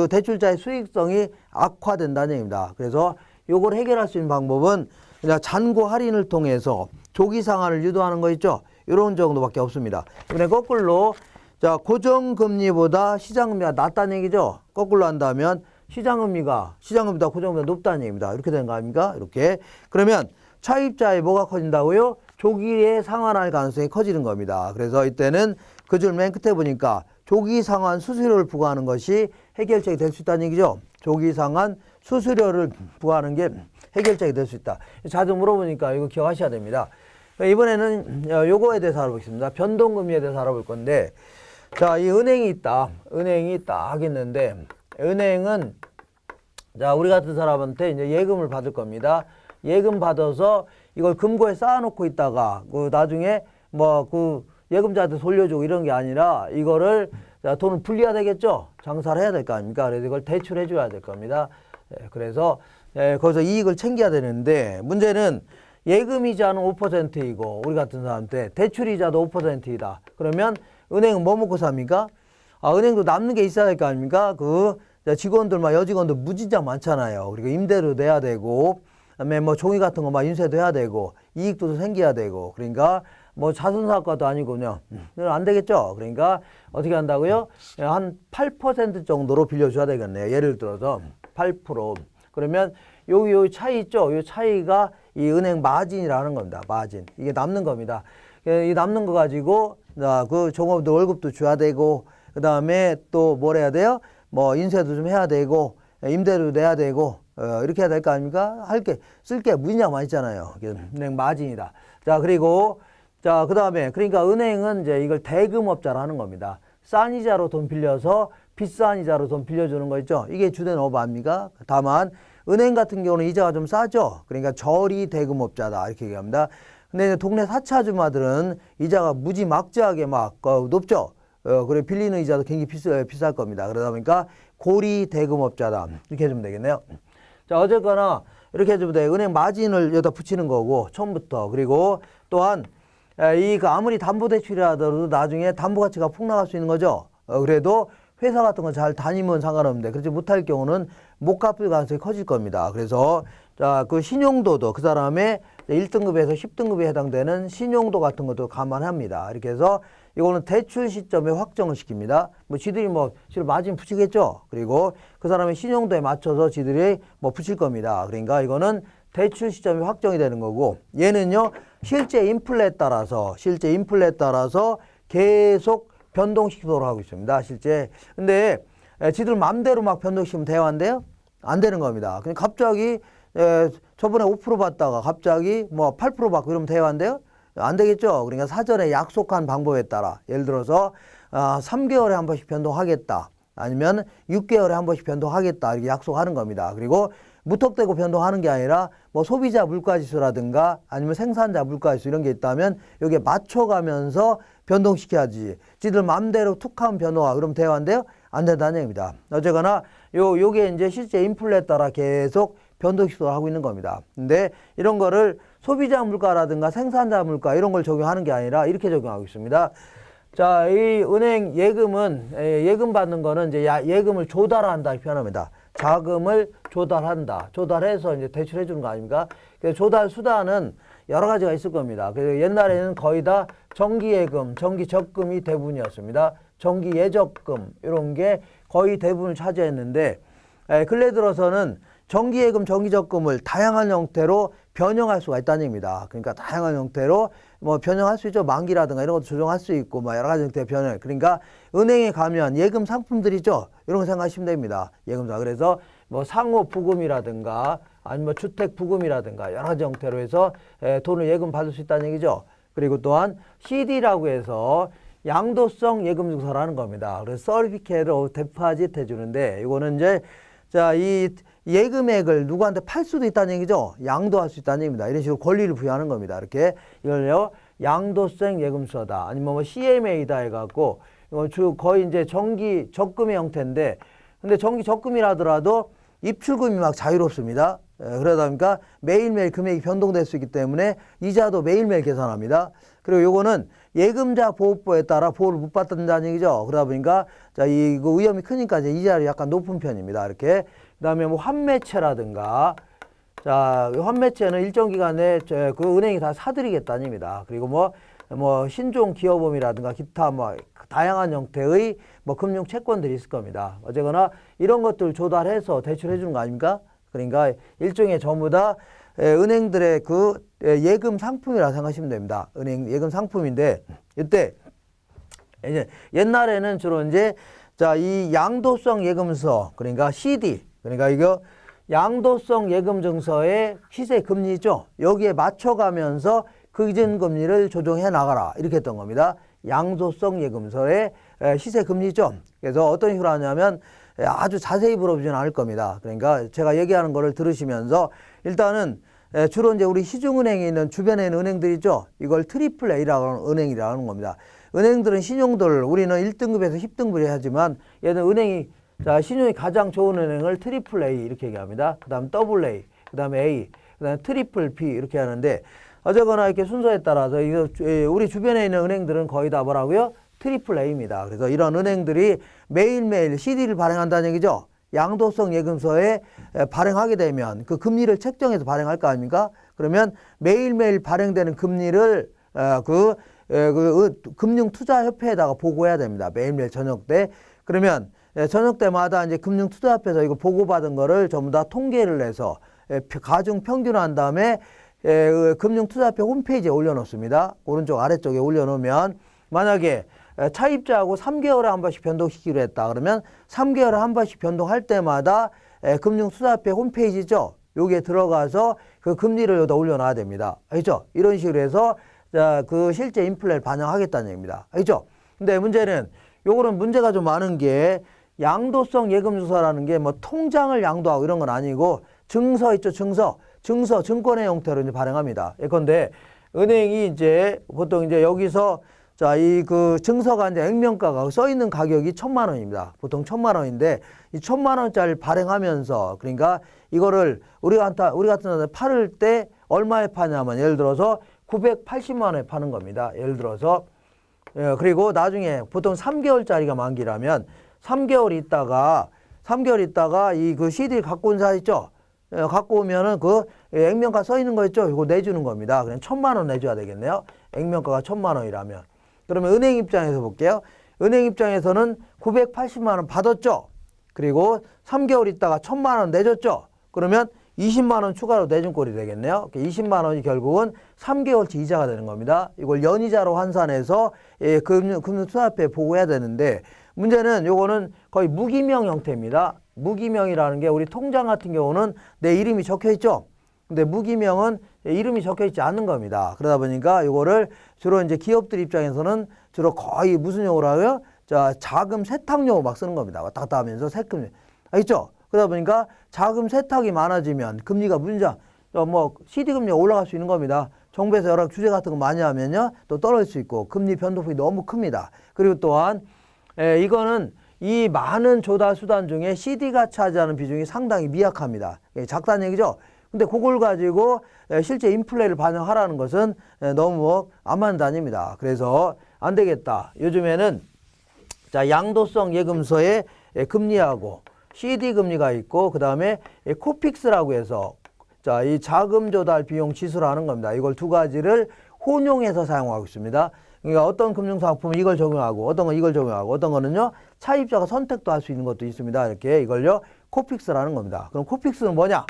대출자의 수익성이 악화된다는 얘기입니다. 그래서 요걸 해결할 수 있는 방법은 그냥 잔고 할인을 통해서 조기 상환을 유도하는 거 있죠. 이런 정도밖에 없습니다. 이번에 거꾸로 자, 고정금리보다 시장금리가 낮다는 얘기죠. 거꾸로 한다면 시장금리보다 고정금리가 높다는 얘기입니다. 이렇게 되는 거 아닙니까? 이렇게. 그러면 차입자의 뭐가 커진다고요? 조기에 상환할 가능성이 커지는 겁니다. 그래서 이때는 그 줄 맨 끝에 보니까 조기 상환 수수료를 부과하는 것이 해결책이 될 수 있다는 얘기죠. 조기 상환 수수료를 부과하는 게 해결책이 될 수 있다. 자주 물어보니까 이거 기억하셔야 됩니다. 이번에는 요거에 대해서 알아보겠습니다. 변동금리에 대해서 알아볼 건데 자, 이 은행이 있다. 은행이 딱 있는데 은행은 자, 우리 같은 사람한테 이제 예금을 받을 겁니다. 예금 받아서 이걸 금고에 쌓아놓고 있다가 나중에 예금자한테 돌려주고 이런 게 아니라 이거를 돈을 불려야 되겠죠. 장사를 해야 될 거 아닙니까? 그래서 이걸 대출해 줘야 될 겁니다. 그래서 거기서 이익을 챙겨야 되는데 문제는 예금이자는 5%이고 우리 같은 사람한테 대출이자도 5%이다. 그러면 은행은 뭐 먹고 삽니까? 은행도 남는 게 있어야 될 거 아닙니까? 직원들 여직원들 무진장 많잖아요. 그리고 임대료 내야 되고 그다음에 종이 같은 거 인쇄도 해야 되고 이익도 생겨야 되고 그러니까 자선사업가도 아니고 그냥 안 되겠죠. 그러니까 어떻게 한다고요? 한 8% 정도로 빌려줘야 되겠네요. 예를 들어서 8%. 그러면 요 차이 있죠. 요 차이가 이 은행 마진이라는 겁니다. 마진. 이게 남는 겁니다. 이 남는 거 가지고 그 종업원들 월급도 줘야 되고 그다음에 또 뭘 해야 돼요? 인쇄도 좀 해야 되고 임대료 내야 되고 이렇게 해야 될 거 아닙니까? 쓸 게 무진장 많이 있잖아요. 은행 마진이다. 자, 그리고 그 다음에 그러니까 은행은 이제 이걸 대금업자라는 겁니다. 싼 이자로 돈 빌려서 비싼 이자로 돈 빌려주는 거 있죠. 이게 주된 업 아닙니까? 다만 은행 같은 경우는 이자가 좀 싸죠. 그러니까 저리 대금업자다 이렇게 얘기합니다. 근데 동네 사채 아줌마들은 이자가 무지막지하게 높죠. 그래 빌리는 이자도 굉장히 비쌀 겁니다. 그러다 보니까 고리 대금업자다 이렇게 해주면 되겠네요. 자, 어쨌거나 이렇게 해주면 돼요. 은행 마진을 여기다 붙이는 거고 처음부터. 그리고 또한 그 아무리 담보대출이라 하더라도 나중에 담보가치가 폭락할 수 있는 거죠. 그래도 회사 같은 거 잘 다니면 상관없는데 그렇지 못할 경우는 못 갚을 가능성이 커질 겁니다. 그래서 자, 그 신용도도 그 사람의 1등급에서 10등급에 해당되는 신용도 같은 것도 감안합니다. 이렇게 해서 이거는 대출 시점에 확정을 시킵니다. 뭐 지들이 뭐 마진 붙이겠죠. 그리고 그 사람의 신용도에 맞춰서 지들이 뭐 붙일 겁니다. 그러니까 이거는 대출 시점이 확정이 되는 거고 얘는요 실제 인플레에 따라서 계속 변동시키도록 하고 있습니다. 실제. 근데 지들 맘대로 막 변동시키면 돼요? 안 돼요? 안 되는 겁니다. 그냥 갑자기 저번에 5% 받다가 갑자기 뭐 8% 받고 이러면 돼요? 안 돼요? 안 되겠죠. 그러니까 사전에 약속한 방법에 따라 예를 들어서 3개월에 한 번씩 변동하겠다. 아니면 6개월에 한 번씩 변동하겠다. 이렇게 약속하는 겁니다. 그리고 무턱대고 변동하는 게 아니라 뭐 소비자 물가지수라든가 아니면 생산자 물가지수 이런 게 있다면 여기에 맞춰가면서 변동시켜야지. 지들 마음대로 툭하면 변동하. 그럼 돼요? 안 돼요? 안 된다는 얘기입니다. 어쨌거나 요게 이제 실제 인플레에 따라 계속 변동시도록 하고 있는 겁니다. 근데 이런 거를 소비자 물가라든가 생산자 물가 이런 걸 적용하는 게 아니라 이렇게 적용하고 있습니다. 자, 이 은행 예금은 예금 받는 거는 이제 예금을 조달한다 표현합니다. 자금을 조달한다. 조달해서 이제 대출해 주는 거 아닙니까? 그래서 조달 수단은 여러 가지가 있을 겁니다. 그래서 옛날에는 거의 다 정기예금, 정기적금이 대부분이었습니다. 정기예적금 이런 게 거의 대부분을 차지했는데 근래 들어서는 정기예금, 정기적금을 다양한 형태로 변형할 수가 있다는 얘기입니다. 그러니까 다양한 형태로 뭐 변형할 수 있죠. 만기라든가 이런 것도 조정할 수 있고 뭐 여러 가지 형태의 변형. 그러니까 은행에 가면 예금 상품들이죠. 이런 거 생각하시면 됩니다. 예금사. 그래서 뭐 상호 부금이라든가 아니면 뭐 주택 부금이라든가 여러 가지 형태로 해서 돈을 예금 받을 수 있다는 얘기죠. 그리고 또한 CD라고 해서 양도성 예금 증서라는 겁니다. 그래서 Certificate of Deposit 해주는데 이거는 이제 자, 이 예금액을 누구한테 팔 수도 있다는 얘기죠. 양도할 수 있다는 얘기입니다. 이런 식으로 권리를 부여하는 겁니다. 이렇게 이걸요 양도성 예금서다. 아니면 뭐 CMA다 해갖고 이거 거의 이제 정기 적금의 형태인데 근데 정기 적금이라 하더라도 입출금이 막 자유롭습니다. 그러다 보니까 매일매일 금액이 변동될 수 있기 때문에 이자도 매일매일 계산합니다. 그리고 요거는 예금자 보호법에 따라 보호를 못 받는다는 얘기죠. 그러다 보니까 자, 이거 위험이 크니까 이제 이자율이 약간 높은 편입니다. 이렇게. 그다음에 뭐 환매채라든가 자, 환매채는 일정 기간에 그 은행이 다 사드리겠다는 얘기입니다. 그리고 뭐 신종 기여범이라든가 기타 뭐 다양한 형태의 뭐 금융 채권들이 있을 겁니다. 어쨌거나 이런 것들 조달해서 대출해 주는 거 아닙니까? 그러니까 일종의 전부 다 은행들의 그 예금 상품이라고 생각하시면 됩니다. 은행 예금 상품인데 이때 이제 옛날에는 주로 이제 자, 이 양도성 예금서 그러니까 CD 그러니까 이거 양도성 예금 증서의 시세 금리죠. 여기에 맞춰가면서 그 기준 금리를 조정해 나가라 이렇게 했던 겁니다. 양도성 예금서의 시세 금리죠. 그래서 어떤 식으로 하냐면 아주 자세히 물어보지는 않을 겁니다. 그러니까 제가 얘기하는 거를 들으시면서 일단은 주로 이제 우리 시중은행에 있는 주변에 있는 은행들이죠. 이걸 트리플 A라고 하는 은행이라는 겁니다. 은행들은 신용도를 우리는 1등급에서 10등급을 하지만 얘는 은행이 자, 신용이 가장 좋은 은행을 트리플 A 이렇게 얘기합니다. 그 다음 더블 A, 그 다음에 A, 그 다음에 트리플 B 이렇게 하는데 어쨌거나 이렇게 순서에 따라서 이거 우리 주변에 있는 은행들은 거의 다 뭐라고요? 트리플 A입니다. 그래서 이런 은행들이 매일매일 CD를 발행한다는 얘기죠. 양도성 예금서에 발행하게 되면 그 금리를 책정해서 발행할 거 아닙니까? 그러면 매일매일 발행되는 금리를 금융투자협회에다가 보고해야 됩니다. 매일매일 저녁 때. 그러면 저녁 때마다 이제 금융투자협회에서 이거 보고받은 거를 전부 다 통계를 내서 가중 평균한 다음에 금융투자협회 홈페이지에 올려놓습니다. 오른쪽 아래쪽에 올려놓으면 만약에 차입자하고 3개월에 한 번씩 변동시키기로 했다. 그러면 3개월에 한 번씩 변동할 때마다 금융투자협회 홈페이지죠. 여기에 들어가서 그 금리를 여기다 올려놔야 됩니다. 알죠? 이런 식으로 해서 그 실제 인플레를 반영하겠다는 얘기입니다. 알죠? 근데 문제는 요거는 문제가 좀 많은 게 양도성 예금증서라는 게 뭐 통장을 양도하고 이런 건 아니고 증서 있죠, 증서. 증권의 형태로 이제 발행합니다. 예컨대 은행이 이제 보통 이제 여기서 자, 이 그 증서가 이제 액면가가 써 있는 가격이 1,000만 원입니다. 보통 1,000만 원인데 이 1,000만 원짜리 발행하면서 그러니까 이거를 우리 같은 데 팔을 때 얼마에 파냐면 예를 들어서 980만 원에 파는 겁니다. 예를 들어서 그리고 나중에 보통 3개월짜리가 만기라면 3개월 있다가 이 그 CD 갖고 온 사 있죠? 갖고 오면은 그 액면가 써 있는 거 있죠? 이거 내주는 겁니다. 그냥 1,000만 원 내줘야 되겠네요. 액면가가 1,000만 원이라면. 그러면 은행 입장에서 볼게요. 은행 입장에서는 980만 원 받았죠? 그리고 3개월 있다가 1,000만 원 내줬죠? 그러면 20만 원 추가로 내준 꼴이 되겠네요. 20만 원이 결국은 3개월치 이자가 되는 겁니다. 이걸 연이자로 환산해서 금융투자협회에 보고해야 되는데 문제는 요거는 거의 무기명 형태입니다. 무기명이라는 게 우리 통장 같은 경우는 내 이름이 적혀 있죠. 근데 무기명은 이름이 적혀 있지 않는 겁니다. 그러다 보니까 요거를 주로 이제 기업들 입장에서는 주로 거의 무슨 용어로 하고요? 자, 자금 세탁용으로 막 쓰는 겁니다. 왔다 갔다 하면서 세금. 알겠죠? 그러다 보니까 자금 세탁이 많아지면 금리가 뭐 CD 금리가 올라갈 수 있는 겁니다. 정부에서 여러 규제 같은 거 많이 하면요 또 떨어질 수 있고 금리 변동폭이 너무 큽니다. 그리고 또한 이거는 이 많은 조달 수단 중에 CD가 차지하는 비중이 상당히 미약합니다. 작다는 얘기죠. 근데 그걸 가지고 실제 인플레를 반영하라는 것은 너무 안 맞는 단입니다. 그래서 안 되겠다. 요즘에는 자, 양도성 예금서에 금리하고 CD 금리가 있고 그다음에 코픽스라고 해서 자, 이 자금 조달 비용 지수라는 겁니다. 이걸 두 가지를 혼용해서 사용하고 있습니다. 그러니까 어떤 금융상품은 이걸 적용하고 어떤 건 이걸 적용하고 어떤 거는요 차입자가 선택도 할 수 있는 것도 있습니다. 이렇게 이걸요 코픽스라는 겁니다. 그럼 코픽스는 뭐냐?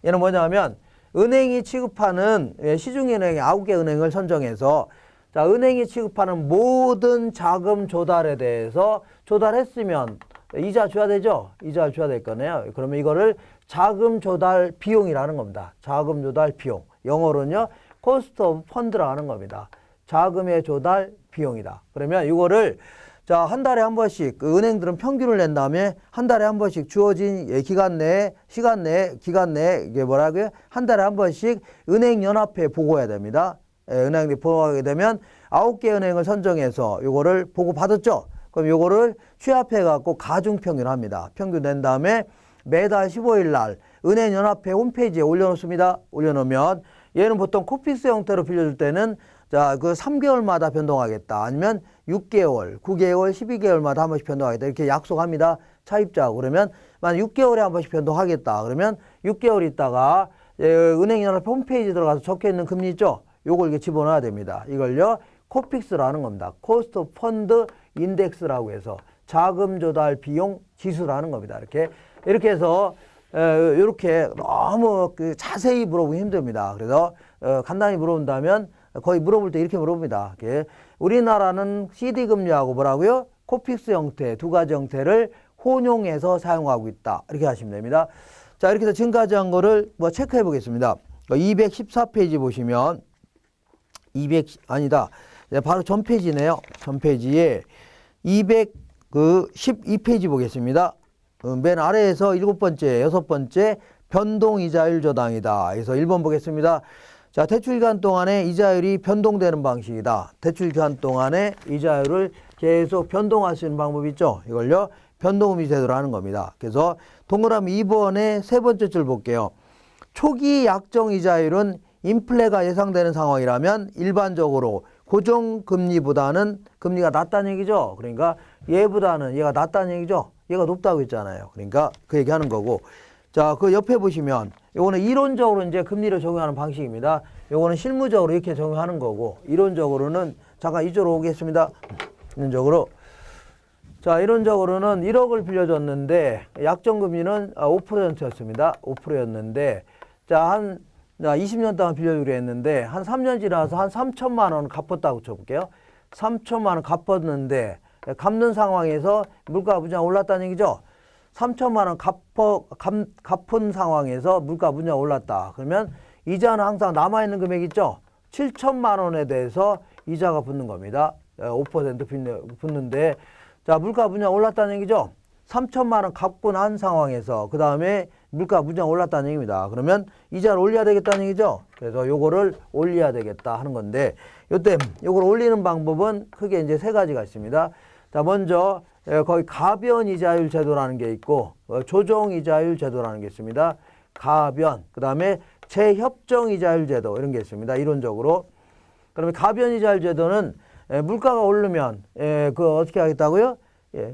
얘는 뭐냐면 은행이 취급하는 시중은행 9개 은행을 선정해서 자, 은행이 취급하는 모든 자금 조달에 대해서 조달했으면 이자 줘야 되죠? 이자를 줘야 될 거네요. 그러면 이거를 자금 조달 비용이라는 겁니다. 자금 조달 비용. 영어로는요, cost of fund라고 하는 겁니다. 자금의 조달 비용이다. 그러면 이거를 자, 한 달에 한 번씩 그 은행들은 평균을 낸 다음에 한 달에 한 번씩 주어진 기간 내에 이게 뭐라고요? 한 달에 한 번씩 은행연합회에 보고해야 됩니다. 은행에 보고하게 되면 9개 은행을 선정해서 요거를 보고 받았죠. 그럼 요거를 취합해 갖고 가중평균을 합니다. 평균 낸 다음에 매달 15일 날 은행연합회 홈페이지에 올려놓습니다. 올려놓으면 얘는 보통 코픽스 형태로 빌려줄 때는 자, 그 3개월마다 변동하겠다. 아니면 6개월, 9개월, 12개월마다 한 번씩 변동하겠다. 이렇게 약속합니다. 차입자하고. 그러면 만 6개월에 한 번씩 변동하겠다. 그러면 6개월 있다가 은행연합회 홈페이지 들어가서 적혀있는 금리 있죠? 요걸 이렇게 집어넣어야 됩니다. 이걸요, 코픽스라는 겁니다. 코스트 펀드 인덱스라고 해서 자금 조달 비용 지수라는 겁니다. 이렇게 해서 이렇게 너무 자세히 물어보기 힘듭니다. 그래서 간단히 물어본다면 거의 물어볼 때 이렇게 물어봅니다. 우리나라는 CD 금리하고 뭐라고요? 코픽스 형태 두 가지 형태를 혼용해서 사용하고 있다. 이렇게 하시면 됩니다. 자, 이렇게 해서 지금까지 한 거를 뭐 체크해 보겠습니다. 214페이지 보시면 바로 전 페이지네요. 전 페이지에 212페이지 보겠습니다. 맨 아래에서 7번째, 6번째 변동이자율 저당이다. 그래서 1번 보겠습니다. 자, 대출기간 동안에 이자율이 변동되는 방식이다. 대출기간 동안에 이자율을 계속 변동할 수 있는 방법이 있죠. 이걸요, 변동금리 제도로 하는 겁니다. 그래서 동그라미 2번의 세 번째 줄 볼게요. 초기 약정 이자율은 인플레가 예상되는 상황이라면 일반적으로 고정금리보다는 금리가 낮다는 얘기죠. 그러니까 얘보다는 얘가 낮다는 얘기죠. 얘가 높다고 했잖아요. 그러니까 그 얘기하는 거고. 자, 그 옆에 보시면 요거는 이론적으로 이제 금리를 적용하는 방식입니다. 요거는 실무적으로 이렇게 적용하는 거고, 이론적으로는 잠깐 이쪽으로 오겠습니다. 이론적으로. 자, 이론적으로는 1억을 빌려줬는데 약정금리는 5%였습니다. 5%였는데 자, 20년 동안 빌려주기로 했는데 한 3년 지나서 한 3천만 원 갚았다고 쳐볼게요. 3천만 원 갚았는데 갚는 상황에서 물가 부담 올랐다는 얘기죠. 3천만 원 갚은 상황에서 물가 부담 올랐다. 그러면 이자는 항상 남아있는 금액 있죠. 7천만 원에 대해서 이자가 붙는 겁니다. 5% 붙는데 자, 물가 부담 올랐다는 얘기죠. 3천만 원 갚고 난 상황에서 그 다음에 물가 부담 올랐다는 얘기입니다. 그러면 이자를 올려야 되겠다는 얘기죠. 그래서 요거를 올려야 되겠다 하는 건데 요때 요걸 올리는 방법은 크게 이제 세 가지가 있습니다. 자, 먼저 거의 가변 이자율 제도라는 게 있고 조정 이자율 제도라는 게 있습니다. 가변, 그 다음에 재협정 이자율 제도 이런 게 있습니다. 이론적으로. 그러면 가변이자율 제도는 물가가 오르면 그 어떻게 하겠다고요?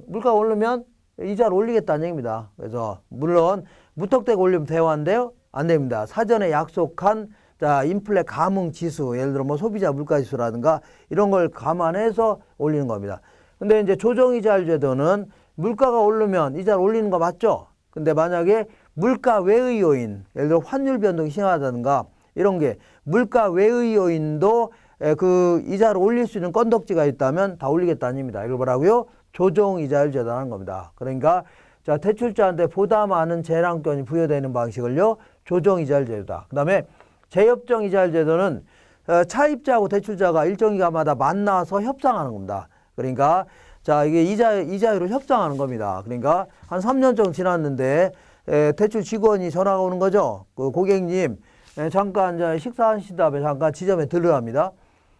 물가가 오르면 이자를 올리겠다는 얘기입니다. 그래서 물론 무턱대고 올리면 대화인데요. 안 됩니다. 사전에 약속한 자, 인플레 감응 지수, 예를 들어 뭐 소비자 물가 지수라든가 이런 걸 감안해서 올리는 겁니다. 근데 이제 조정이자율 제도는 물가가 오르면 이자를 올리는 거 맞죠? 근데 만약에 물가 외의 요인, 예를 들어 환율 변동이 심하다든가 이런 게 물가 외의 요인도 그 이자를 올릴 수 있는 건덕지가 있다면 다 올리겠다는 얘기입니다. 이걸 뭐라고요? 조정이자율 제도라는 겁니다. 그러니까 자, 대출자한테 보다 많은 재량권이 부여되는 방식을요, 조정이자율 제도다. 그 다음에 재협정이자율 제도는 차입자하고 대출자가 일정 기간마다 만나서 협상하는 겁니다. 그러니까 자, 이게 이자율을 협상하는 겁니다. 그러니까 한 3년 정도 지났는데 대출 직원이 전화가 오는 거죠. 그 고객님 잠깐 식사하신 다음에 잠깐 지점에 들으랍니다.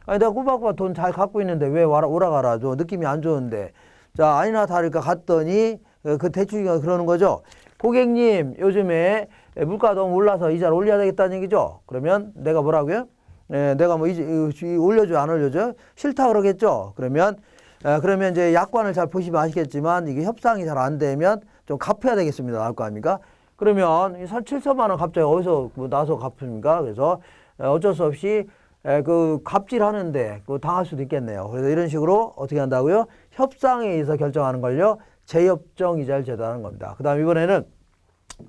아니 내가 꼬박꼬박 돈 잘 갖고 있는데 왜 오라 가라 줘. 느낌이 안 좋은데. 자, 아니나 다를까 갔더니 그 대출기가 그러는 거죠. 고객님 요즘에 물가가 너무 올라서 이자를 올려야 되겠다는 얘기죠. 그러면 내가 뭐라고요? 내가 뭐 이제 올려줘 안 올려줘? 싫다 그러겠죠. 그러면 이제 약관을 잘 보시면 아시겠지만 이게 협상이 잘 안 되면 좀 갚아야 되겠습니다. 나올 거 아닙니까? 그러면 7천만 원 갑자기 어디서 뭐 나서 갚습니까? 그래서 어쩔 수 없이 그 갑질하는데 그 당할 수도 있겠네요. 그래서 이런 식으로 어떻게 한다고요? 협상에 의해서 결정하는 걸요. 재협정 이자율 제도라는 겁니다. 그 다음 이번에는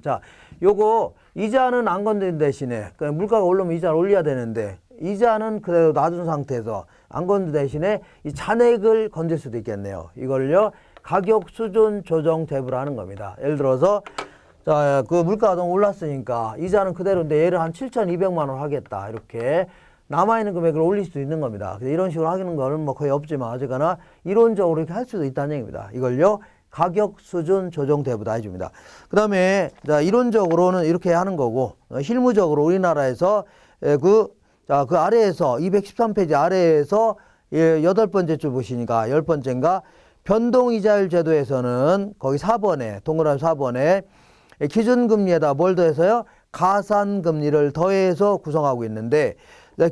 자, 요거 이자는 안 건드린 대신에 그러니까 물가가 오르면 이자를 올려야 되는데 이자는 그대로 놔둔 상태에서 안 건드 대신에 이 잔액을 건질 수도 있겠네요. 이걸요 가격 수준 조정 대부라는 겁니다. 예를 들어서 자, 그 물가가 너무 올랐으니까 이자는 그대로인데 얘를 한 7,200만 원 하겠다. 이렇게 남아있는 금액을 올릴 수도 있는 겁니다. 이런 식으로 하는 거는 뭐 거의 없지만 어쨌거나 이론적으로 이렇게 할 수도 있다는 얘기입니다. 이걸요 가격 수준 조정 대부다 해줍니다. 그 다음에 이론적으로는 이렇게 하는 거고 실무적으로 우리나라에서 그 아래에서 213페이지 아래에서 8번째 줄 보시니까 10번째인가 변동이자율 제도에서는 거기 4번에 동그라미 4번에 기준금리에다 뭘 더해서요? 가산금리를 더해서 구성하고 있는데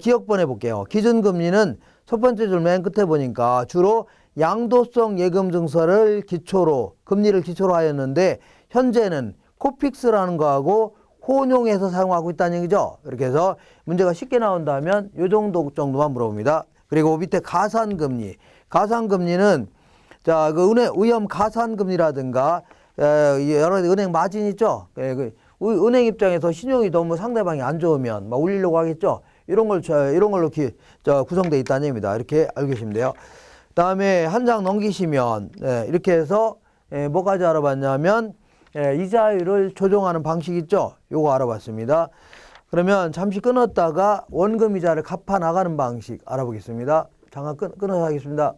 기억번 해볼게요. 기준금리는 첫 번째 줄 맨 끝에 보니까 주로 양도성 예금 증서를 기초로 금리를 기초로 하였는데 현재는 코픽스라는 거하고 혼용해서 사용하고 있다는 얘기죠. 이렇게 해서 문제가 쉽게 나온다면 이 정도만 물어봅니다. 그리고 밑에 가산금리. 가산금리는 자, 그 위험 가산금리라든가 여러 은행 마진 있죠. 은행 입장에서 신용이 너무 상대방이 안 좋으면 막 올리려고 하겠죠. 이런 걸로 구성되어 있다는 얘기입니다. 이렇게 알고 계시면 돼요. 다음에 한 장 넘기시면 이렇게 해서 뭐까지 알아봤냐면 이자율을 조정하는 방식 있죠. 요거 알아봤습니다. 그러면 잠시 끊었다가 원금 이자를 갚아 나가는 방식 알아보겠습니다. 잠깐 끊어서 하겠습니다.